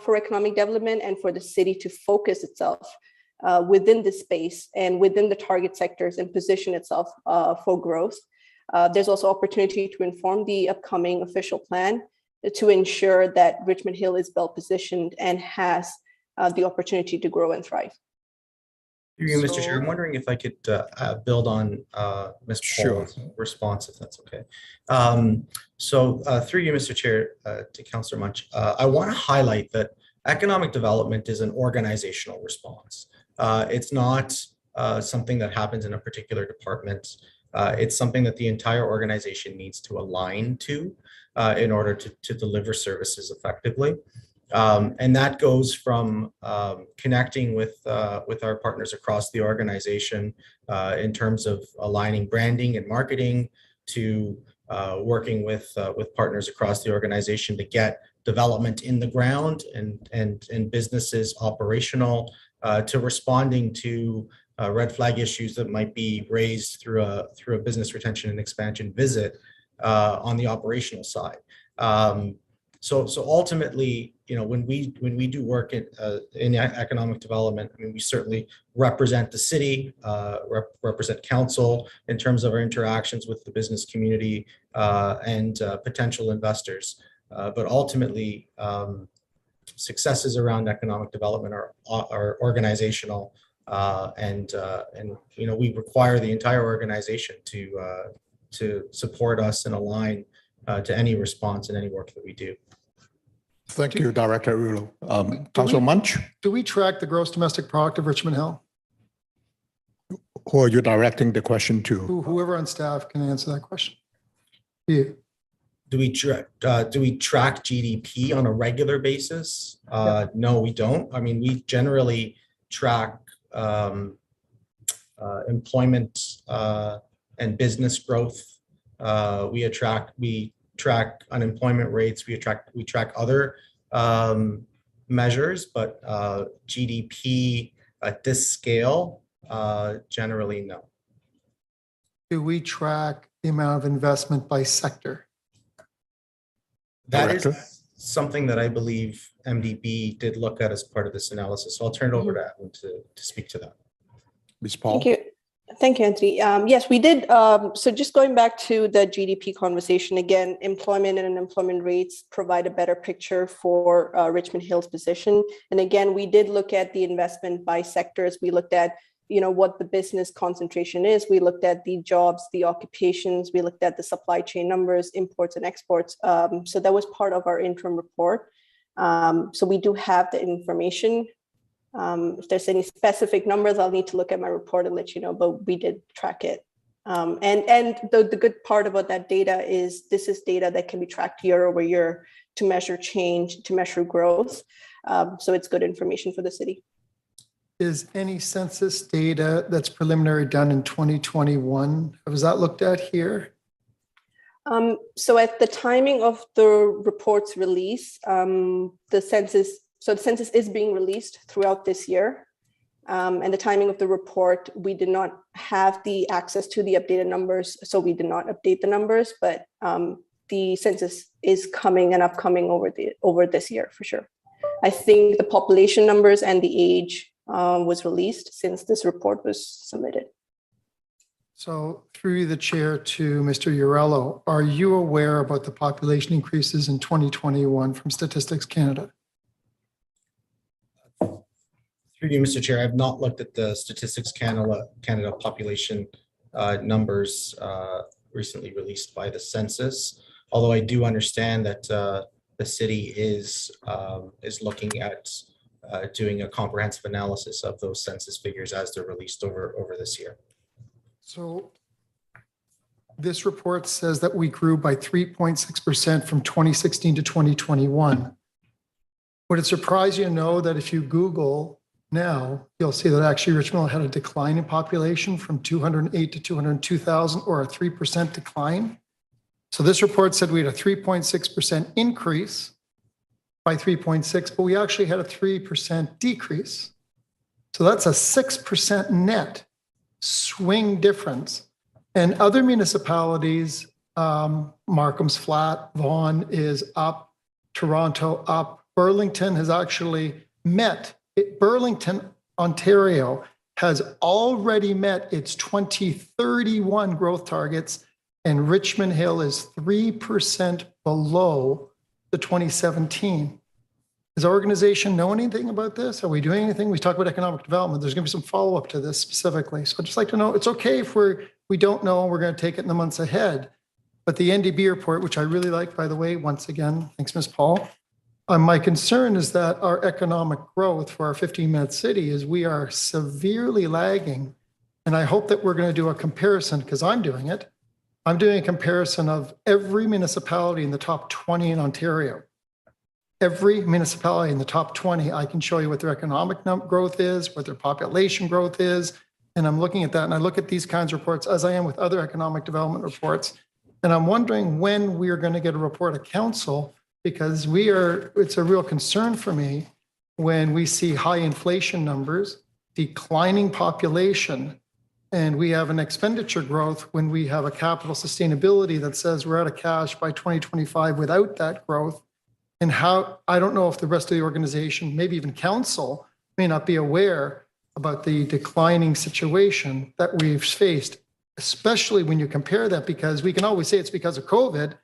for economic development and for the city to focus itself within this space and within the target sectors and position itself for growth. There's also opportunity to inform the upcoming official plan to ensure that Richmond Hill is well positioned and has the opportunity to grow and thrive. Through you, Mr. Chair, I'm wondering if I could build on Ms. Paul's response, if that's okay. Through you, Mr. Chair, to Councillor Munch, I want to highlight that economic development is an organizational response. It's not something that happens in a particular department. It's something that the entire organization needs to align to in order to deliver services effectively. And that goes from connecting with our partners across the organization in terms of aligning branding and marketing to working with partners across the organization to get development in the ground and businesses operational, to responding to red flag issues that might be raised through a business retention and expansion visit on the operational side. So ultimately, when we do work in economic development, I mean, we certainly represent the city, represent council in terms of our interactions with the business community and potential investors. But ultimately, successes around economic development are organizational, and we require the entire organization to support us and align to any response and any work that we do. Thank you, Director Ulo. Councilor Munch, Do we track the gross domestic product of Richmond Hill? who are you directing the question to? Whoever on staff can answer that question. You. Do we track GDP on a regular basis? No, we don't. I mean, we generally track employment and business growth. We track unemployment rates. We track other measures, but GDP at this scale, generally no. Do we track the amount of investment by sector? That Director? is something that I believe MDB did look at as part of this analysis. So I'll turn it over to Edwin to speak to that. Ms. Paul? Thank you. Thank you, Anthony. Yes, we did. So just going back to the GDP conversation, again, employment and unemployment rates provide a better picture for Richmond Hill's position. And again, we did look at the investment by sectors. We looked at, what the business concentration is. We looked at the jobs, the occupations. We looked at the supply chain numbers, imports and exports. So that was part of our interim report. So we do have the information. If there's any specific numbers, I'll need to look at my report and let you know, but we did track it. And the good part about that data is this is data that can be tracked year over year to measure change, to measure growth. So it's good information for the city. Is any census data that's preliminary done in 2021, was that looked at here? So at the timing of the report's release, the census is being released throughout this year. And the timing of the report, we did not have the access to the updated numbers, so we did not update the numbers, but the census is coming and upcoming over this year for sure. I think the population numbers and the age was released since this report was submitted. So through the chair to Mr. Urello, are you aware about the population increases in 2021 from Statistics Canada? Through you, Mr. Chair, I've not looked at the Statistics Canada population numbers recently released by the census, although I do understand that the city is looking at doing a comprehensive analysis of those census figures as they're released over this year. So this report says that we grew by 3.6% from 2016 to 2021. Would it surprise you to know that if you Google now, you'll see that actually Richmond had a decline in population from 208 to 202,000, or a 3% decline. So this report said we had a 3.6% increase by 3.6, but we actually had a 3% decrease. So that's a 6% net swing difference. And other municipalities, Markham's flat, Vaughan is up, Toronto up, Burlington has actually met. Burlington, Ontario has already met its 2031 growth targets, and Richmond Hill is 3% below the 2017. Does our organization know anything about this? Are we doing anything? We talk about economic development. There's going to be some follow-up to this specifically. So I'd just like to know, it's okay if we don't know, we're going to take it in the months ahead. But the NDB report, which I really like, by the way, once again, thanks, Ms. Paul. My concern is that our economic growth for our 15-minute city is we are severely lagging. And I hope that we're going to do a comparison, because I'm doing it. I'm doing a comparison of every municipality in the top 20 in Ontario. Every municipality in the top 20, I can show you what their economic growth is, what their population growth is. And I'm looking at that, and I look at these kinds of reports as I am with other economic development reports. And I'm wondering when we are going to get a report of council, because it's a real concern for me when we see high inflation numbers, declining population, and we have an expenditure growth when we have a capital sustainability that says we're out of cash by 2025 without that growth. And how, I don't know if the rest of the organization, maybe even council, may not be aware about the declining situation that we've faced, especially when you compare that, because we can always say it's because of COVID,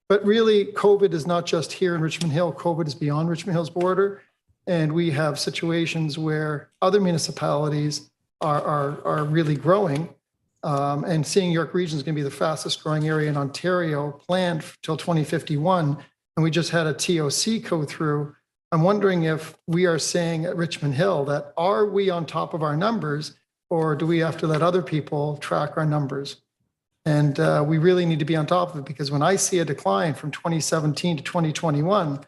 but really COVID is not just here in Richmond Hill. COVID is beyond Richmond Hill's border. And we have situations where other municipalities are really growing. And seeing York Region is going to be the fastest growing area in Ontario, planned till 2051. And we just had a TOC go through. I'm wondering if we are saying at Richmond Hill that, are we on top of our numbers, or do we have to let other people track our numbers? And we really need to be on top of it, because when I see a decline from 2017 to 2021,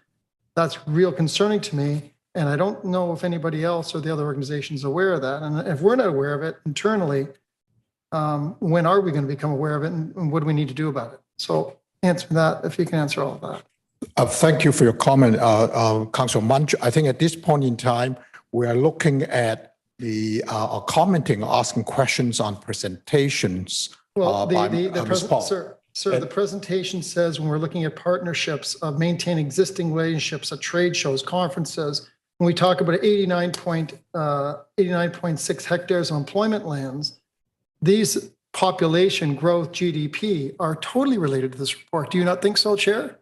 that's real concerning to me. And I don't know if anybody else or the other organizations are aware of that. And if we're not aware of it internally, when are we going to become aware of it, and what do we need to do about it? So answer that, if you can answer all of that. Thank you for your comment, Councillor Munch. I think at this point in time, we are looking at the commenting, asking questions on presentations. Well, Ms. Paul. Sir, the presentation says when we're looking at partnerships of maintain existing relationships at trade shows, conferences, when we talk about 89.6 hectares of employment lands, these population growth GDP are totally related to this report. Do you not think so, Chair?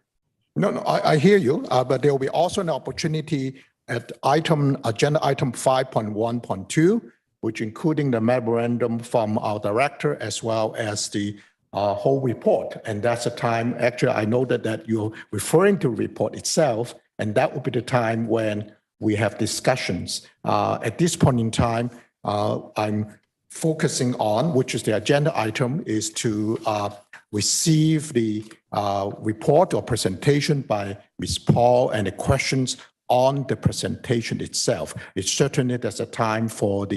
No, I hear you, but there will be also an opportunity at agenda item 5.1.2, which including the memorandum from our director as well as the whole report. And that's the time, actually, I know that you're referring to the report itself, and that will be the time when we have discussions. At this point in time, I'm focusing on, which is the agenda item, is to receive the report or presentation by Ms. Paul and the questions on the presentation itself. It's certainly there's a time for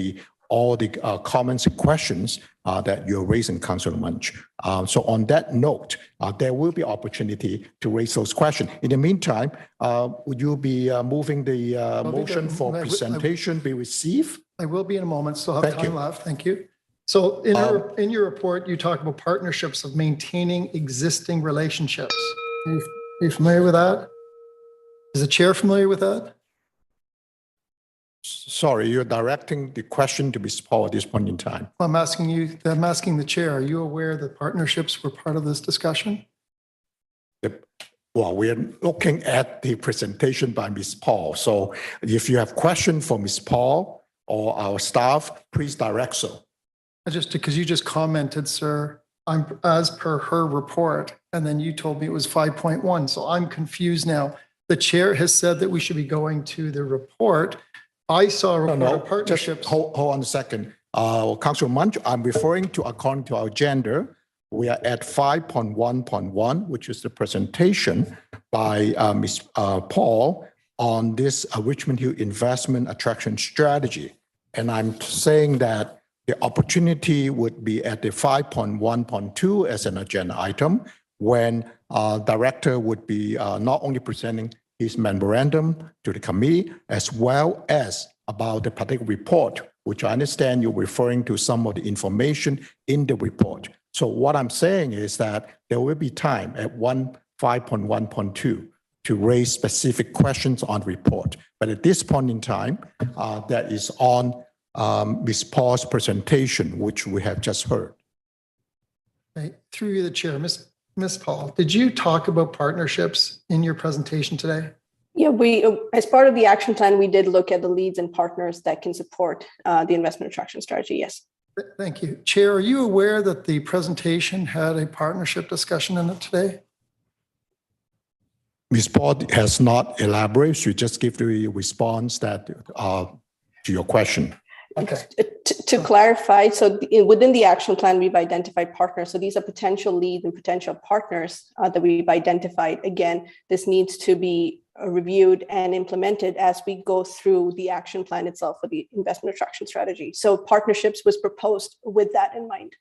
all the comments and questions that you're raising, Councillor Munch. So on that note, there will be opportunity to raise those questions. In the meantime, would you be moving the motion for presentation be received? I will be in a moment, still have Thank time you. left. Thank you. So in your report, you talk about partnerships of maintaining existing relationships. Are you familiar with that? Is the chair familiar with that? Sorry, you're directing the question to Ms. Paul at this point in time. I'm asking the chair, are you aware that partnerships were part of this discussion? Well, we're looking at the presentation by Ms. Paul. So if you have questions for Ms. Paul or our staff, please direct so. Just because you just commented, sir, I'm as per her report, and then you told me it was 5.1. So I'm confused now. The chair has said that we should be going to the report. I saw a report of partnerships. Just hold on a second. Councillor Munch, I'm referring to, according to our agenda, we are at 5.1.1, which is the presentation by Ms. Paul on this Richmond Hill investment attraction strategy. And I'm saying that the opportunity would be at the 5.1.2 as an agenda item when director would be not only presenting his memorandum to the committee as well as about the particular report, which I understand you're referring to some of the information in the report. So what I'm saying is that there will be time at 5.1.2 to raise specific questions on report. But at this point in time, that is on Ms. Paul's presentation, which we have just heard. Okay, through you, the chair, Ms. Paul, did you talk about partnerships in your presentation today? Yeah, we, as part of the action plan, we did look at the leads and partners that can support the investment attraction strategy. Yes. Thank you. Chair, are you aware that the presentation had a partnership discussion in it today? Ms. Paul has not elaborated. She just gave the response that to your question. Okay. To clarify, so within the action plan, we've identified partners. So these are potential leads and potential partners that we've identified. Again, this needs to be reviewed and implemented as we go through the action plan itself for the investment attraction strategy. So partnerships was proposed with that in mind.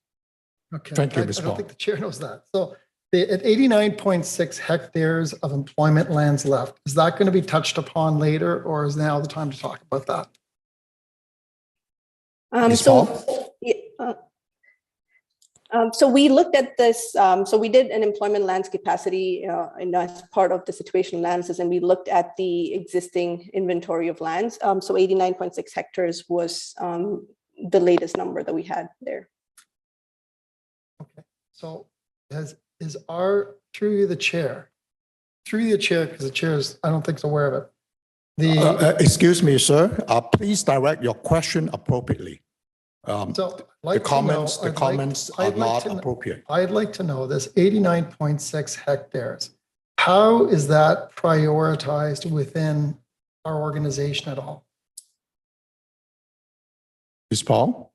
Okay. Thank you, Ms. I Paul. don't think the chair knows that. So at 89.6 hectares of employment lands left, is that going to be touched upon later, or is now the time to talk about that? Ms. Paul? So we looked at this, so we did an employment lands capacity as part of the situational analysis, and we looked at the existing inventory of lands. So 89.6 hectares was the latest number that we had there. Okay, so is our, through you, the chair, because the chair is, I don't think is aware of it. Excuse me, sir. Please direct your question appropriately. So The comments are not appropriate. I'd like to know this 89.6 hectares. How is that prioritized within our organization at all? Ms. Paul?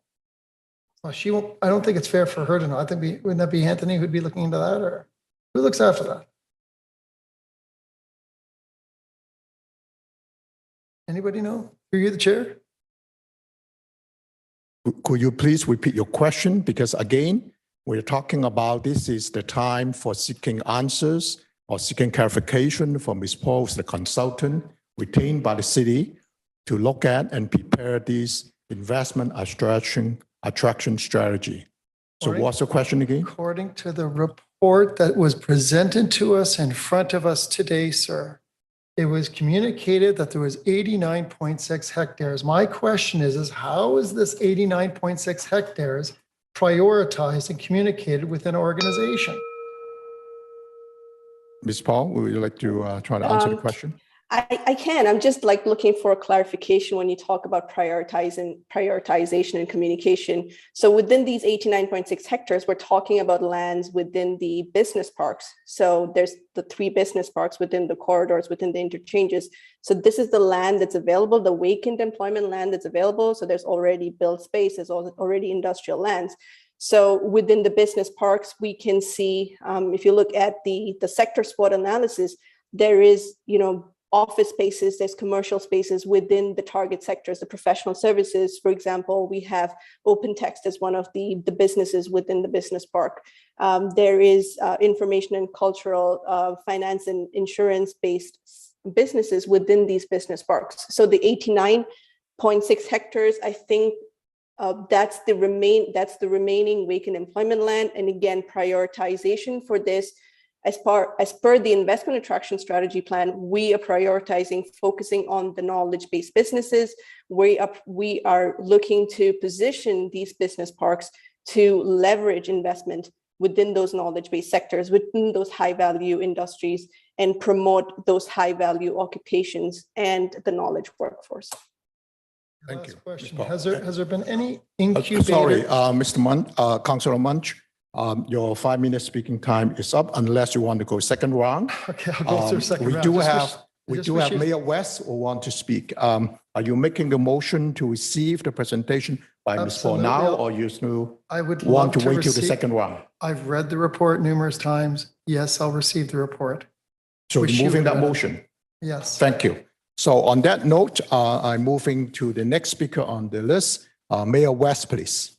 Well, she won't, I don't think it's fair for her to know. I think, wouldn't that be Anthony who'd be looking into that, or who looks after that? Anybody know? Are you the chair? Could you please repeat your question? Because again, we're talking about this is the time for seeking answers or seeking clarification from Ms. Paul, the consultant retained by the city to look at and prepare this investment attraction strategy. So what's the question again? According to the report that was presented to us in front of us today, sir, it was communicated that there was 89.6 hectares. My question is how is this 89.6 hectares prioritized and communicated within our organization? Ms. Paul, would you like to try to answer the question? I can. I'm just like looking for a clarification when you talk about prioritization and communication. So within these 89.6 hectares, we're talking about lands within the business parks. So there's the 3 business parks within the corridors, within the interchanges. So this is the land that's available, the vacant employment land that's available. So there's already built space, there's already industrial lands. So within the business parks, we can see, if you look at the sector SWOT analysis, there is, office spaces, there's commercial spaces within the target sectors, the professional services. For example, we have open text as one of the businesses within the business park. There is information and cultural, finance and insurance-based businesses within these business parks. So the 89.6 hectares, I think that's the remaining vacant employment land. And again, prioritization for this, as per the investment attraction strategy plan, we are prioritizing focusing on the knowledge-based businesses. We are looking to position these business parks to leverage investment within those knowledge-based sectors, within those high-value industries, and promote those high-value occupations and the knowledge workforce. Thank you. Question. Has there been any incubator? Sorry, Mr. Munch, Councillor Munch. Your 5-minute speaking time is up unless you want to go second round. Okay, I'll go through second round. We do have Mayor West who want to speak. Are you making the motion to receive the presentation by Ms. Paul now, or you still want to wait till the second round? I've read the report numerous times. Yes, I'll receive the report. So you're moving that motion? Yes. Thank you. So on that note, I'm moving to the next speaker on the list, Mayor West, please.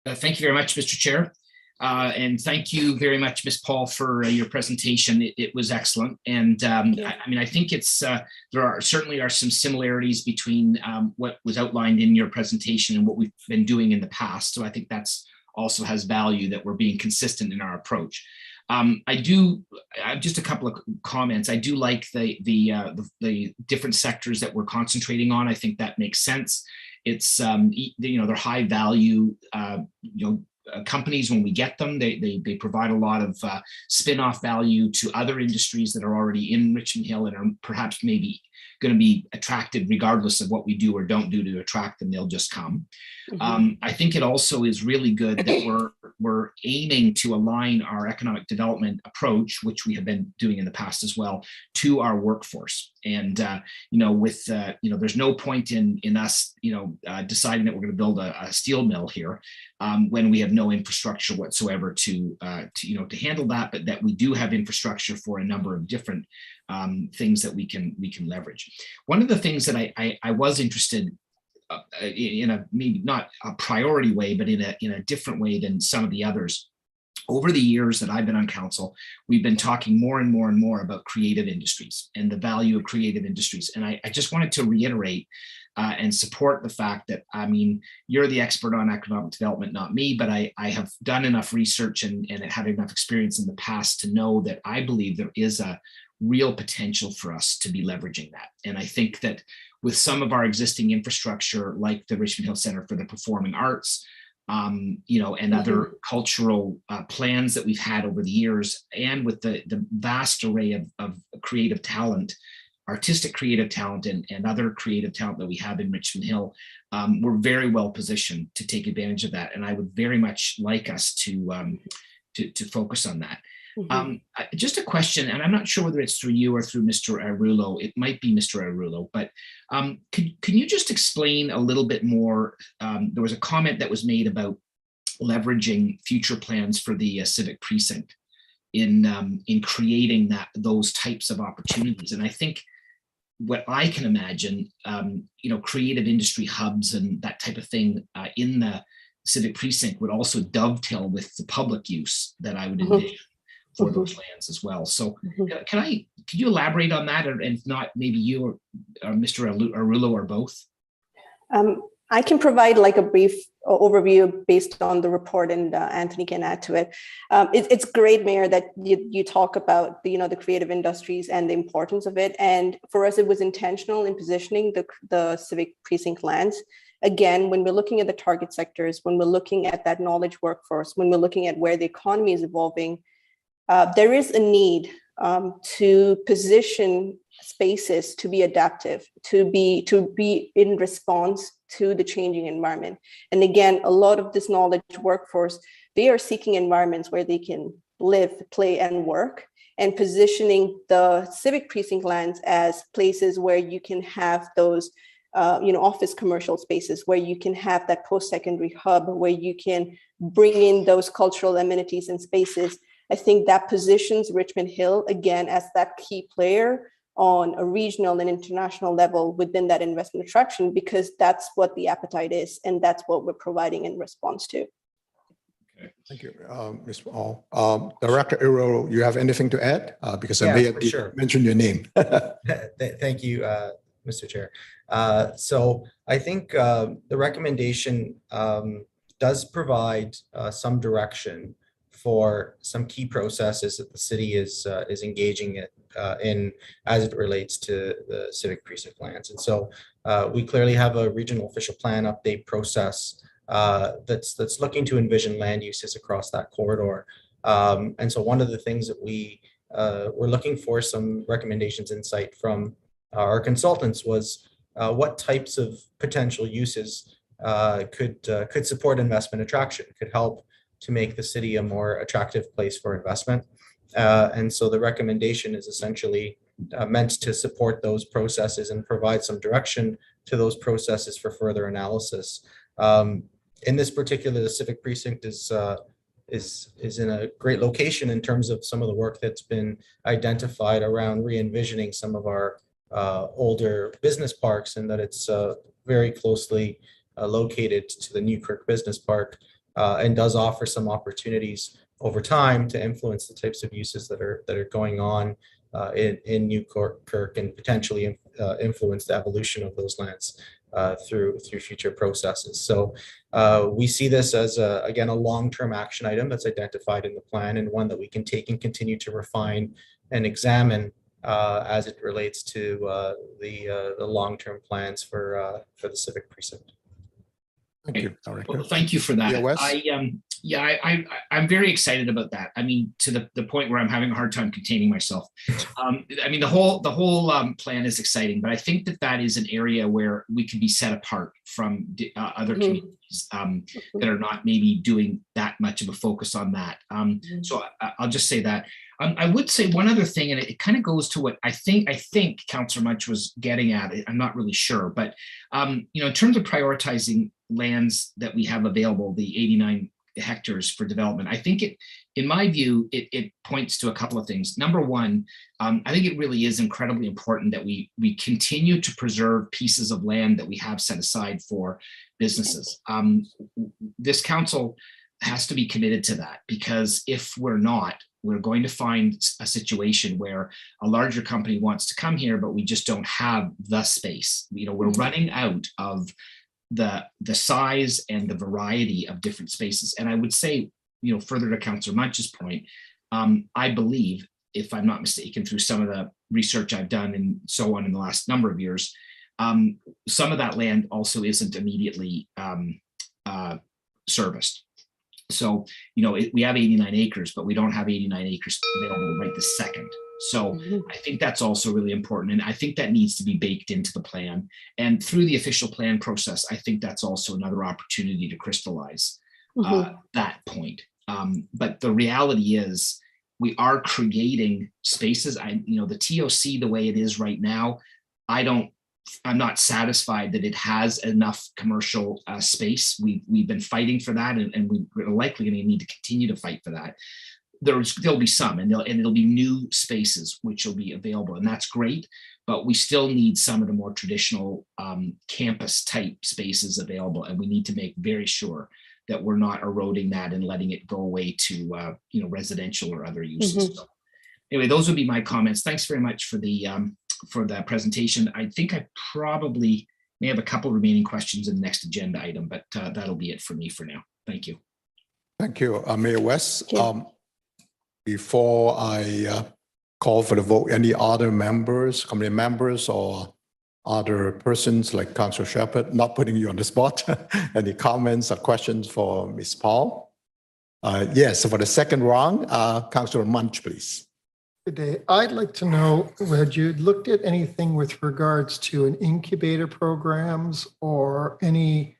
Thank you very much, Mr. Chair. And thank you very much, Ms. Paul, for your presentation. It was excellent. And I think it's there certainly are some similarities between what was outlined in your presentation and what we've been doing in the past. So I think that's also has value that we're being consistent in our approach. I have just a couple of comments. I do like the different sectors that we're concentrating on. I think that makes sense. It's they're high value companies when we get them. They provide a lot of spin-off value to other industries that are already in Richmond Hill and are perhaps maybe going to be attracted regardless of what we do or don't do to attract them. They'll just come. I think it also is really good that we're aiming to align our economic development approach, which we have been doing in the past as well, to our workforce. And there's no point in us deciding that we're going to build a steel mill here when we have no infrastructure whatsoever to handle that, but that we do have infrastructure for a number of different things that we can leverage. One of the things that I was interested in a maybe not a priority way, but in a different way than some of the others. Over the years that I've been on council, we've been talking more and more and more about creative industries and the value of creative industries. And I just wanted to reiterate and support the fact that, you're the expert on economic development, not me, but I have done enough research and had enough experience in the past to know that I believe there is a real potential for us to be leveraging that. And I think that with some of our existing infrastructure, like the Richmond Hill Center for the Performing Arts, and other cultural plans that we've had over the years, and with the vast array of creative talent, artistic creative talent, and other creative talent that we have in Richmond Hill, we're very well positioned to take advantage of that. And I would very much like us to focus on that. Just a question, and I'm not sure whether it's through you or through Mr. Arullo. It might be Mr. Arullo, but can you just explain a little bit more? There was a comment that was made about leveraging future plans for the civic precinct in creating those types of opportunities. And I think what I can imagine, creative industry hubs and that type of thing in the civic precinct would also dovetail with the public use that I would envision for those lands as well. So could you elaborate on that? Or if not, maybe you or Mr. Arullo or both? I can provide like a brief overview based on the report, and Anthony can add to it. It's great, Mayor, that you talk about the creative industries and the importance of it. And for us, it was intentional in positioning the civic precinct lands. Again, when we're looking at the target sectors, when we're looking at that knowledge workforce, when we're looking at where the economy is evolving, there is a need to position spaces to be adaptive, to be in response to the changing environment. And again, a lot of this knowledge workforce, they are seeking environments where they can live, play, and work, and positioning the civic precinct lands as places where you can have those office commercial spaces, where you can have that post-secondary hub, where you can bring in those cultural amenities and spaces. I think that positions Richmond Hill, again, as that key player on a regional and international level within that investment attraction, because that's what the appetite is, and that's what we're providing in response to. Okay, thank you, Ms. Paul. Director Arullo, you have anything to add? Because I may have mentioned your name. Thank you, Mr. Chair. So I think the recommendation does provide some direction for some key processes that the city is engaging in as it relates to the civic precinct lands. And so we clearly have a regional official plan update process that's looking to envision land uses across that corridor. And so one of the things that we're looking for some recommendations, insight from our consultants was what types of potential uses could support investment attraction, could help to make the city a more attractive place for investment. And so the recommendation is essentially meant to support those processes and provide some direction to those processes for further analysis. In this particular, the civic precinct is in a great location in terms of some of the work that's been identified around re-envisioning some of our older business parks, and that it's very closely located to the Newkirk Business Park, and does offer some opportunities over time to influence the types of uses that are going on in Newkirk, and potentially influence the evolution of those lands through future processes. So we see this as again a long-term action item that's identified in the plan, and one that we can take and continue to refine and examine as it relates to the long-term plans for the civic precinct. Thank you, Director. Well, thank you for that. Yeah, Wes? I'm very excited about that. I mean, to the point where I'm having a hard time containing myself. I mean, the whole plan is exciting, but I think that is an area where we can be set apart from other communities that are not maybe doing that much of a focus on that. So I'll just say that. I would say one other thing, and it kind of goes to what I think Councillor Munch was getting at. I'm not really sure, but in terms of prioritizing lands that we have available, the 89 hectares for development, I think in my view, it points to a couple of things. Number one, I think it really is incredibly important that we continue to preserve pieces of land that we have set aside for businesses. This council has to be committed to that, because if we're not, we're going to find a situation where a larger company wants to come here, but we just don't have the space. We're running out of the size and the variety of different spaces. And I would say, further to Councillor Munch's point, I believe, if I'm not mistaken, through some of the research I've done and so on in the last number of years, some of that land also isn't immediately serviced. So, we have 89 acres, but we don't have 89 acres available right this second. So I think that's also really important. And I think that needs to be baked into the plan. And through the official plan process, I think that's also another opportunity to crystallize that point. But the reality is we are creating spaces. The TOC, the way it is right now, I'm not satisfied that it has enough commercial space. We've been fighting for that, and we're likely going to need to continue to fight for that. There'll be some, and it'll be new spaces which will be available, and that's great. But we still need some of the more traditional campus type spaces available, and we need to make very sure that we're not eroding that and letting it go away to residential or other uses. So anyway, those would be my comments. Thanks very much for the presentation. I think I probably may have a couple remaining questions in the next agenda item, but that'll be it for me for now. Thank you. Thank you, Mayor West. Before I call for the vote, any other members, committee members, or other persons like Councillor Shepherd, not putting you on the spot, any comments or questions for Ms. Paul? Yes, so for the second round, Councillor Munch, please. Good day. I'd like to know, had you looked at anything with regards to an incubator programs or any,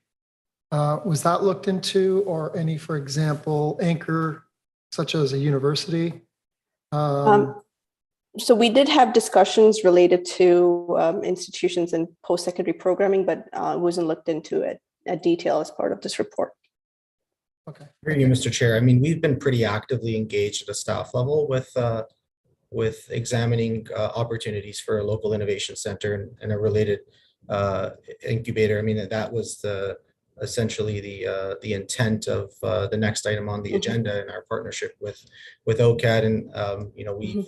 was that looked into, or any, for example, anchor such as a university? So we did have discussions related to institutions and post-secondary programming, but it wasn't looked into at detail as part of this report. Okay. Thank you, Mr. Chair. I mean, we've been pretty actively engaged at a staff level with examining opportunities for a local innovation center and a related incubator. I mean, that was essentially the intent of the next item on the agenda in our partnership with OCAD. And we've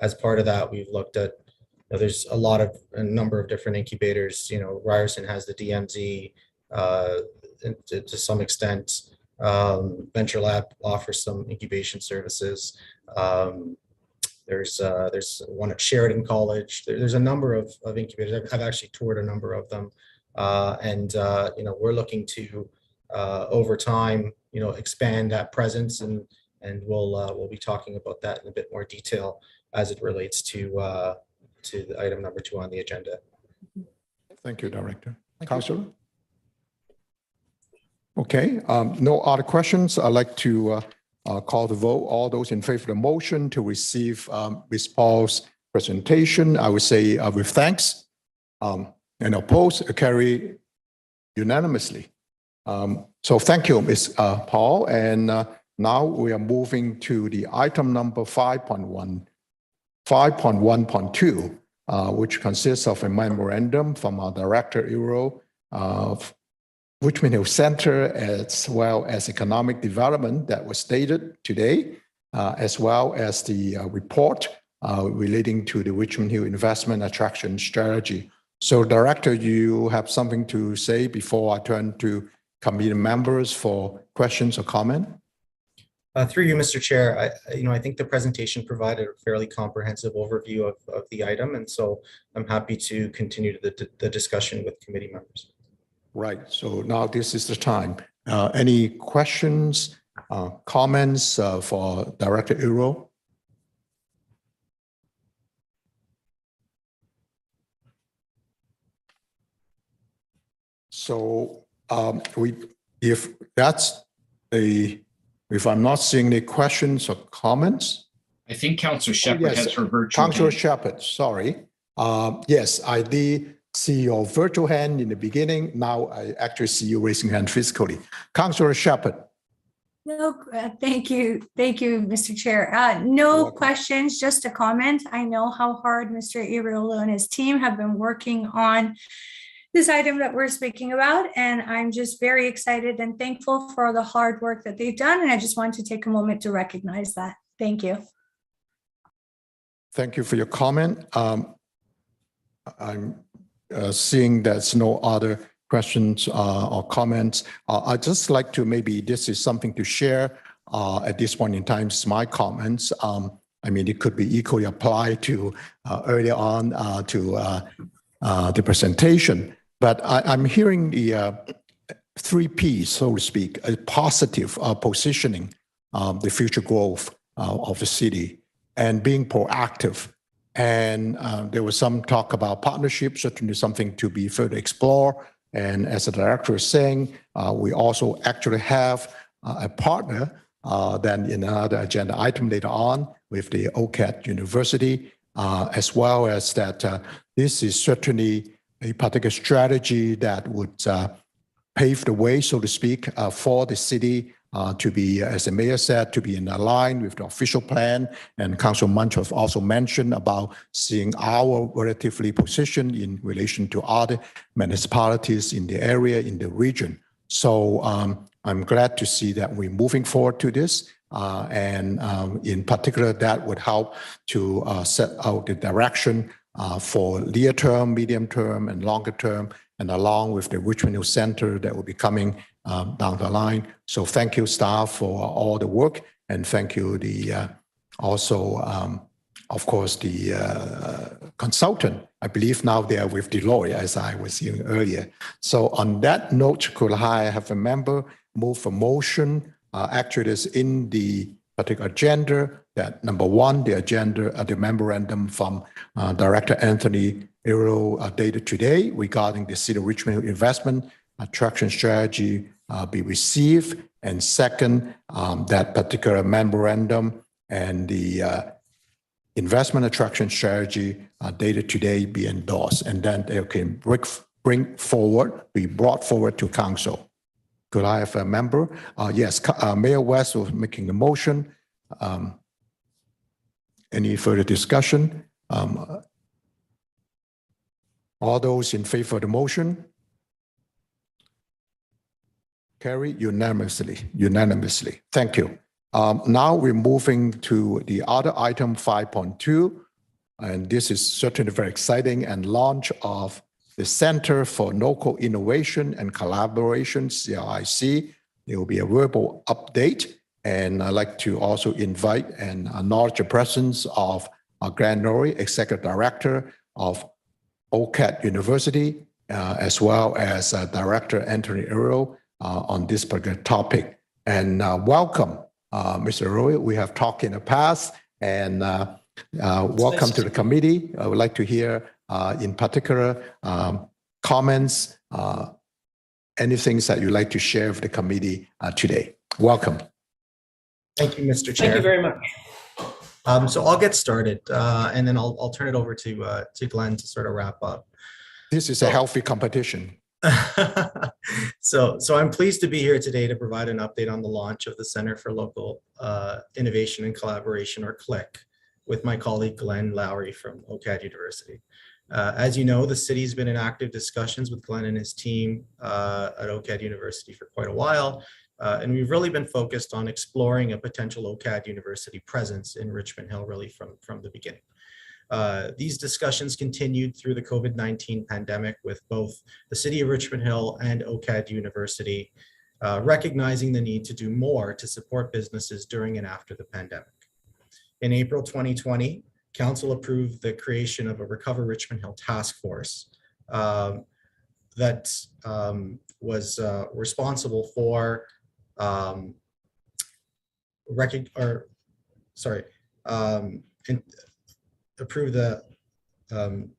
as part of that, we've looked at, there's a number of different incubators. Ryerson has the DMZ to some extent. Venture Lab offers some incubation services. There's one at Sheridan College. There's a number of incubators. I've actually toured a number of them. We're looking to over time, expand that presence, and we'll be talking about that in a bit more detail as it relates to the item number 2 on the agenda. Thank you, Director. Councillor? Okay, no other questions. I'd like to call the vote. All those in favor of the motion to receive Ms. Paul's presentation, I would say with thanks. And opposed, carry unanimously. So thank you, Ms. Paul. And now we are moving to the item number 5.1, 5.1.2, which consists of a memorandum from our Director Euro of Richmond Hill Center, as well as economic development that was stated today, as well as the report relating to the Richmond Hill investment attraction strategy. So Director, you have something to say before I turn to committee members for questions or comment? Through you, Mr. Chair, I think the presentation provided a fairly comprehensive overview of the item, and so I'm happy to continue the discussion with committee members. Right. So now this is the time. Any questions, comments for Director Euro? So if I'm not seeing any questions or comments. I think Councillor Shepherd yes, has her virtual Councillor hand. Shepherd, sorry. Yes, I did see your virtual hand in the beginning. Now I actually see you raising hand physically. Councillor Shepherd. No, thank you. Thank you, Mr. Chair. No questions, just a comment. I know how hard Mr. Iriolo and his team have been working on this item that we're speaking about, and I'm just very excited and thankful for the hard work that they've done, and I just want to take a moment to recognize that. Thank you. Thank you for your comment. I'm seeing there's no other questions or comments. I'd just like to, maybe this is something to share at this point in time, it's my comments. I mean, it could be equally applied to earlier on to the presentation, but I'm hearing the 3 Ps, so to speak, a positive positioning the future growth of the city and being proactive. And there was some talk about partnerships, certainly something to be further explored. And as the director is saying, we also actually have a partner then in another agenda item later on with the OCAD University, as well as that this is certainly a particular strategy that would pave the way, so to speak, for the city to be, as the mayor said, to be in line with the official plan. And Councilor Munch have also mentioned about seeing our relatively position in relation to other municipalities in the area, in the region. So I'm glad to see that we're moving forward to this. And in particular, that would help to set out the direction for near term, medium term, and longer term, and along with the Richmond Hill Center that will be coming down the line. So thank you, staff, for all the work, and thank you also, of course, the consultant. I believe now they are with Deloitte, as I was hearing earlier. So on that note, could I have a member move for motion? Actually, it's in the particular agenda that number 1, the agenda, the memorandum from Director Anthony Iro dated today regarding the City of Richmond investment attraction strategy be received. And second, that particular memorandum and the investment attraction strategy dated today be endorsed. And then they can be brought forward to council. Could I have a member? Yes, Mayor West was making the motion. Any further discussion? All those in favor of the motion? Carry unanimously. Thank you. Now we're moving to the other item 5.2, and this is certainly very exciting, and launch of the Center for Local Innovation and Collaboration, CLIC. There will be a verbal update, and I'd like to also invite and acknowledge the presence of Grant Norrie, Executive Director of OCAD University, as well as Director Anthony Earl on this particular topic. And welcome, Mr. Earl. We have talked in the past, and welcome to the committee. I would like to hear in particular comments, anything that you'd like to share with the committee today. Welcome. Thank you, Mr. Chair. Thank you very much. So I'll get started, and then I'll turn it over to Glenn to sort of wrap up. This is a healthy competition. So I'm pleased to be here today to provide an update on the launch of the Center for Local Innovation and Collaboration, or CLIC, with my colleague Glenn Lowry from OCAD University. As you know, the city's been in active discussions with Glenn and his team at OCAD University for quite a while. And we've really been focused on exploring a potential OCAD University presence in Richmond Hill really from the beginning. These discussions continued through the COVID-19 pandemic with both the City of Richmond Hill and OCAD University recognizing the need to do more to support businesses during and after the pandemic. In April 2020, Council approved the creation of a Recover Richmond Hill task force that was responsible for that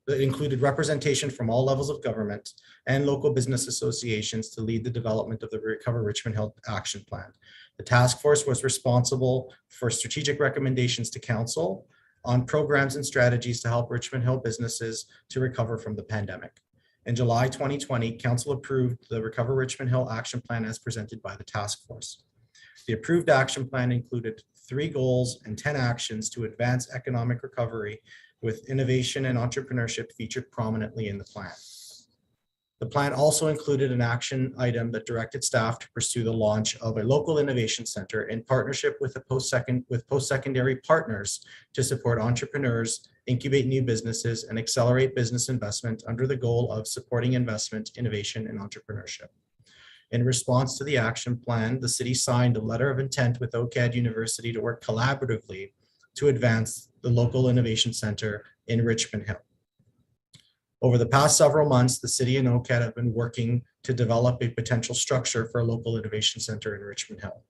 included representation from all levels of government and local business associations to lead the development of the Recover Richmond Hill Action Plan. The task force was responsible for strategic recommendations to council on programs and strategies to help Richmond Hill businesses to recover from the pandemic. In July 2020, council approved the Recover Richmond Hill Action Plan as presented by the task force. The approved action plan included 3 goals and 10 actions to advance economic recovery, with innovation and entrepreneurship featured prominently in the plan. The plan also included an action item that directed staff to pursue the launch of a local innovation center in partnership with post-secondary partners to support entrepreneurs, incubate new businesses, and accelerate business investment under the goal of supporting investment, innovation, and entrepreneurship. In response to the action plan, the city signed a letter of intent with OCAD University to work collaboratively to advance the local innovation center in Richmond Hill. Over the past several months, the city and OCAD have been working to develop a potential structure for a local innovation center in Richmond Hill.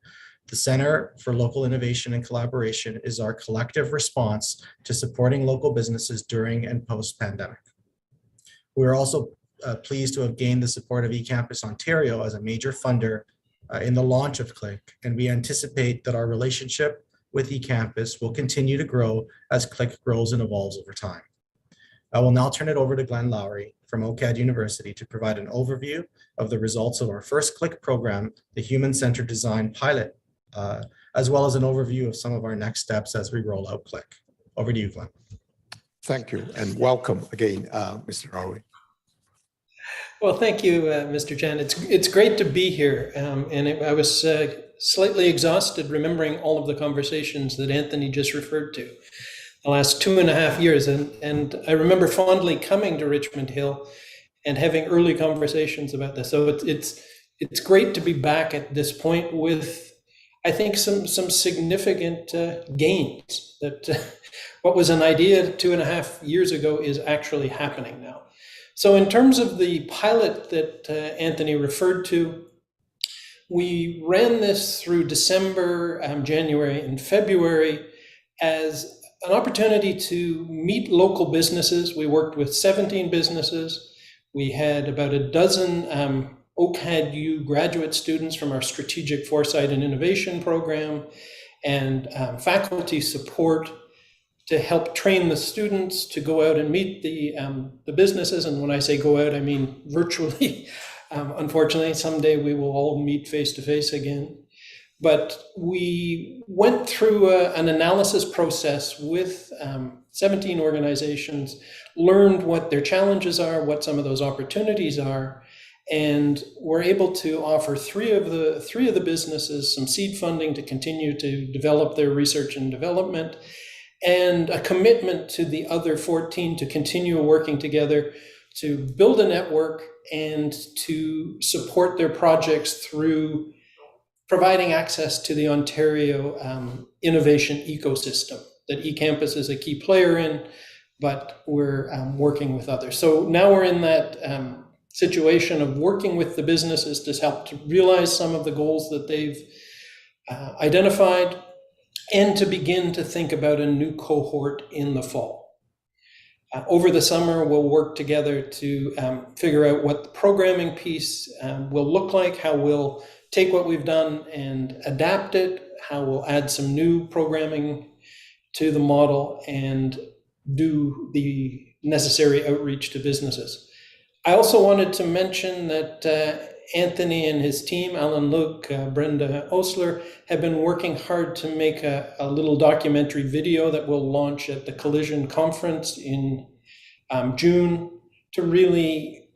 The Center for Local Innovation and Collaboration is our collective response to supporting local businesses during and post-pandemic. We are also pleased to have gained the support of eCampus Ontario as a major funder in the launch of CLIC, and we anticipate that our relationship with eCampus will continue to grow as CLIC grows and evolves over time. I will now turn it over to Glenn Lowry from OCAD University to provide an overview of the results of our first CLIC program, the Human-Centered Design Pilot, as well as an overview of some of our next steps as we roll out CLIC. Over to you, Glenn. Thank you, and welcome again, Mr. Lowry. Well, thank you, Mr. Chan. It's great to be here, I was slightly exhausted remembering all of the conversations that Anthony just referred to the last 2.5 years. And I remember fondly coming to Richmond Hill and having early conversations about this. So it's great to be back at this point with, I think, some significant gains that what was an idea 2.5 years ago is actually happening now. So in terms of the pilot that Anthony referred to, we ran this through December, January, and February as an opportunity to meet local businesses. We worked with 17 businesses. We had about a dozen OCAD U graduate students from our Strategic Foresight and Innovation program, and faculty support to help train the students to go out and meet the businesses. And when I say go out, I mean virtually. Unfortunately, someday we will all meet face-to-face again. But we went through an analysis process with 17 organizations, learned what their challenges are, what some of those opportunities are, and were able to offer three of the businesses some seed funding to continue to develop their research and development, and a commitment to the other 14 to continue working together to build a network and to support their projects through providing access to the Ontario innovation ecosystem that eCampus is a key player in, but we're working with others. So now we're in that situation of working with the businesses to help to realize some of the goals that they've identified, and to begin to think about a new cohort in the fall. Over the summer, we'll work together to figure out what the programming piece will look like, how we'll take what we've done and adapt it, how we'll add some new programming to the model, and do the necessary outreach to businesses. I also wanted to mention that Anthony and his team, Alan Luke, Brenda Osler, have been working hard to make a little documentary video that will launch at the Collision Conference in June to really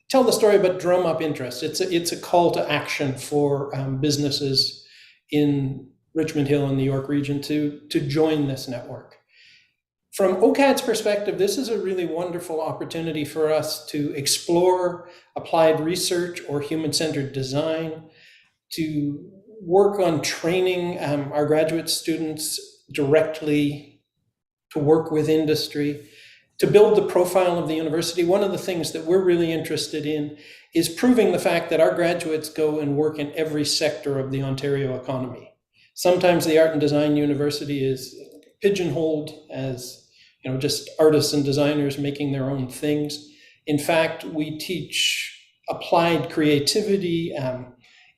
tell the story but drum up interest. It's a call to action for businesses in Richmond Hill and the York region to join this network. From OCAD's perspective, this is a really wonderful opportunity for us to explore applied research or human-centered design, to work on training our graduate students directly to work with industry, to build the profile of the university. One of the things that we're really interested in is proving the fact that our graduates go and work in every sector of the Ontario economy. Sometimes the Art and Design University is pigeonholed as just artists and designers making their own things. In fact, we teach applied creativity,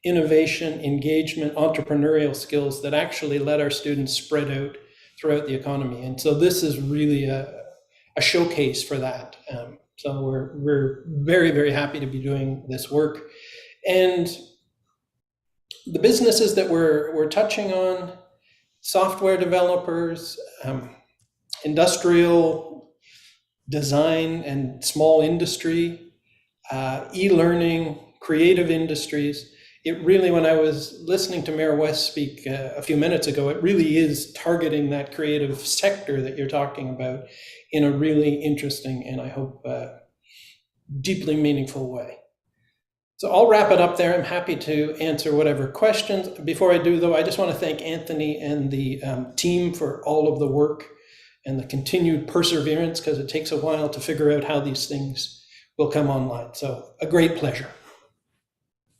innovation, engagement, entrepreneurial skills that actually let our students spread out throughout the economy. And so this is really a showcase for that. So we're very, very happy to be doing this work. And the businesses that we're touching on, software developers, industrial design and small industry, e-learning, creative industries. It really, when I was listening to Mayor West speak a few minutes ago, it really is targeting that creative sector that you're talking about in a really interesting and I hope deeply meaningful way. So I'll wrap it up there. I'm happy to answer whatever questions. Before I do, though, I just want to thank Anthony and the team for all of the work and the continued perseverance, because it takes a while to figure out how these things will come online. So a great pleasure.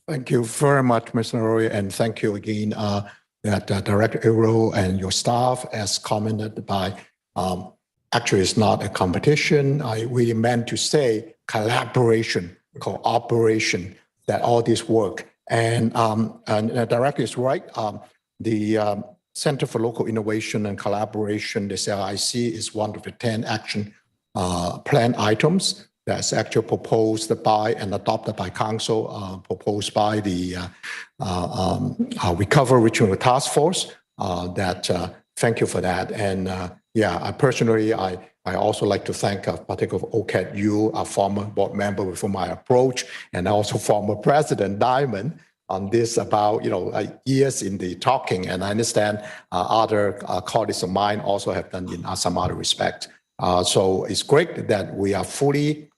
Thank you very much, Mr. Roy, and thank you again that Director Iro and your staff, as commented by, actually it's not a competition. I really meant to say collaboration, cooperation, that all this work. And the Director is right. The Center for Local Innovation and Collaboration, the CLIC, is one of the 10 action plan items that's actually proposed by and adopted by Council, proposed by the Recover Richmond Task Force. Thank you for that. And I personally, I also like to thank particularly OCAD, you, a former board member with whom I approach, and also former President Diamond, on this about years in the talking, and I understand other colleagues of mine also have done in some other respect. So it's great that we are fully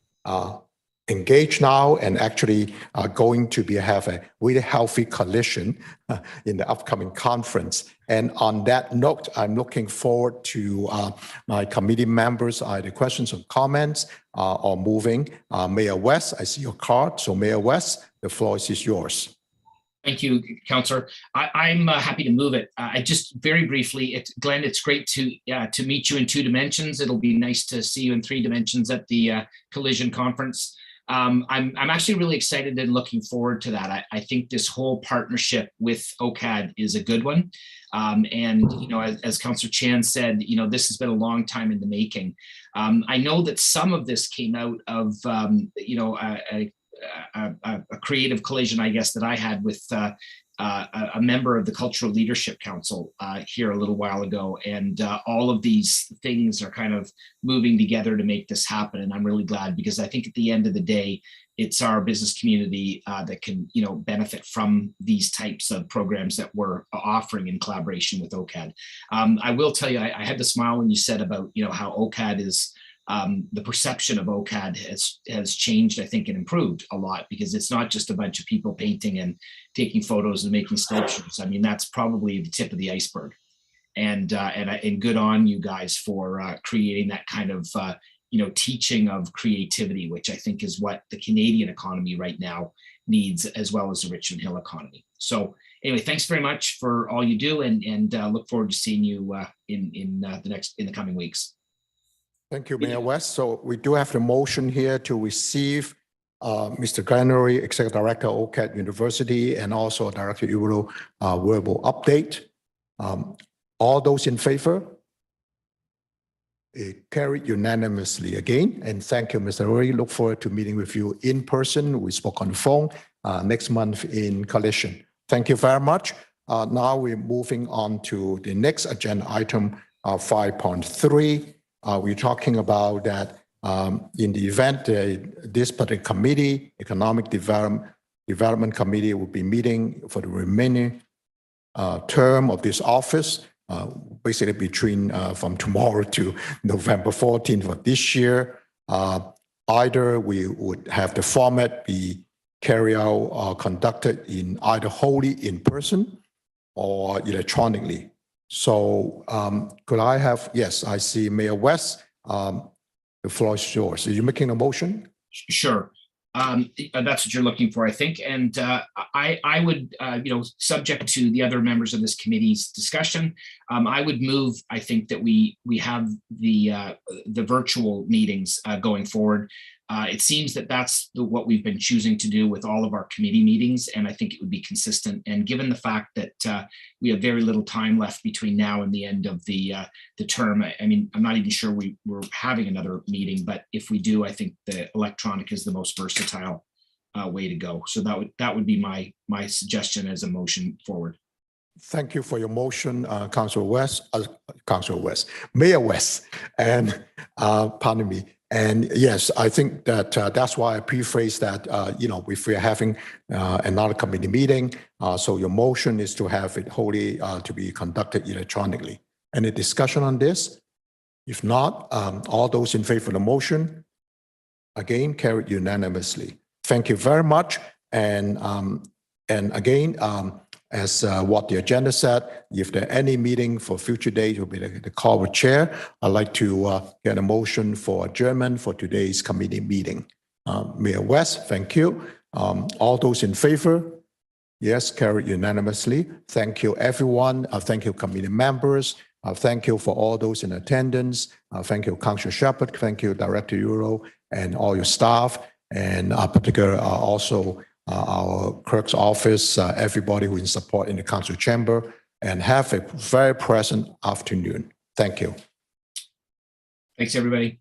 engaged now and actually going to have a really healthy coalition in the upcoming conference. And on that note, I'm looking forward to my committee members, either questions or comments or moving. Mayor West, I see your card. So Mayor West, the floor is yours. Thank you, Councillor. I'm happy to move it. I just very briefly, Glenn, it's great to meet you in 2 dimensions. It'll be nice to see you in 3 dimensions at the Collision Conference. I'm actually really excited and looking forward to that. I think this whole partnership with OCAD is a good one. As Councillor Chan said, this has been a long time in the making. I know that some of this came out of, a creative collision, I guess, that I had with a member of the Cultural Leadership Council here a little while ago. And all of these things are kind of moving together to make this happen. And I'm really glad, because I think at the end of the day, it's our business community that can, benefit from these types of programs that we're offering in collaboration with OCAD. I will tell you, I had to smile when you said about, how OCAD is, the perception of OCAD has changed, I think, and improved a lot, because it's not just a bunch of people painting and taking photos and making sculptures. I mean, that's probably the tip of the iceberg. And good on you guys for creating that kind of teaching of creativity, which I think is what the Canadian economy right now needs, as well as the Richmond Hill economy. So anyway, thanks very much for all you do, and look forward to seeing you in the coming weeks. Thank you, Mayor West. So we do have the motion here to receive Mr. Glennery, Executive Director, OCAD University, and also Director Uro, verbal update. All those in favor? Carried unanimously again. And thank you, Mr. Roy. Look forward to meeting with you in person. We spoke on the phone next month in Coalition. Thank you very much. Now we're moving on to the next agenda item, 5.3. We're talking about that in the event this particular committee, Economic Development Committee, will be meeting for the remaining term of this office, basically between from tomorrow to November 14th of this year. Either we would have the format be carried out or conducted in either wholly in person or electronically. So could I have, yes, I see Mayor West. The floor is yours. Are you making a motion? Sure. That's what you're looking for, I think. And I would, subject to the other members of this committee's discussion, I would move, I think, that we have the virtual meetings going forward. It seems that that's what we've been choosing to do with all of our committee meetings, and I think it would be consistent. And given the fact that we have very little time left between now and the end of the term, I mean, I'm not even sure we're having another meeting, but if we do, I think the electronic is the most versatile way to go. So that would be my suggestion as a motion forward. Thank you for your motion, Councilor West, Mayor West, and pardon me. And yes, I think that that's why I prephrased that, if we're having another committee meeting, so your motion is to have it wholly to be conducted electronically. Any discussion on this? If not, all those in favor of the motion, again, carried unanimously. Thank you very much. And again, as what the agenda said, if there are any meeting for future days, will be the call with chair. I'd like to get a motion for adjournment for today's committee meeting. Mayor West, thank you. All those in favor? Yes, carried unanimously. Thank you, everyone. Thank you, committee members. Thank you for all those in attendance. Thank you, Councilor Shepherd. Thank you, Director Euro, and all your staff, and particularly also our clerk's office, everybody who is in support in the council chamber, and have a very pleasant afternoon. Thank you. Thanks, everybody.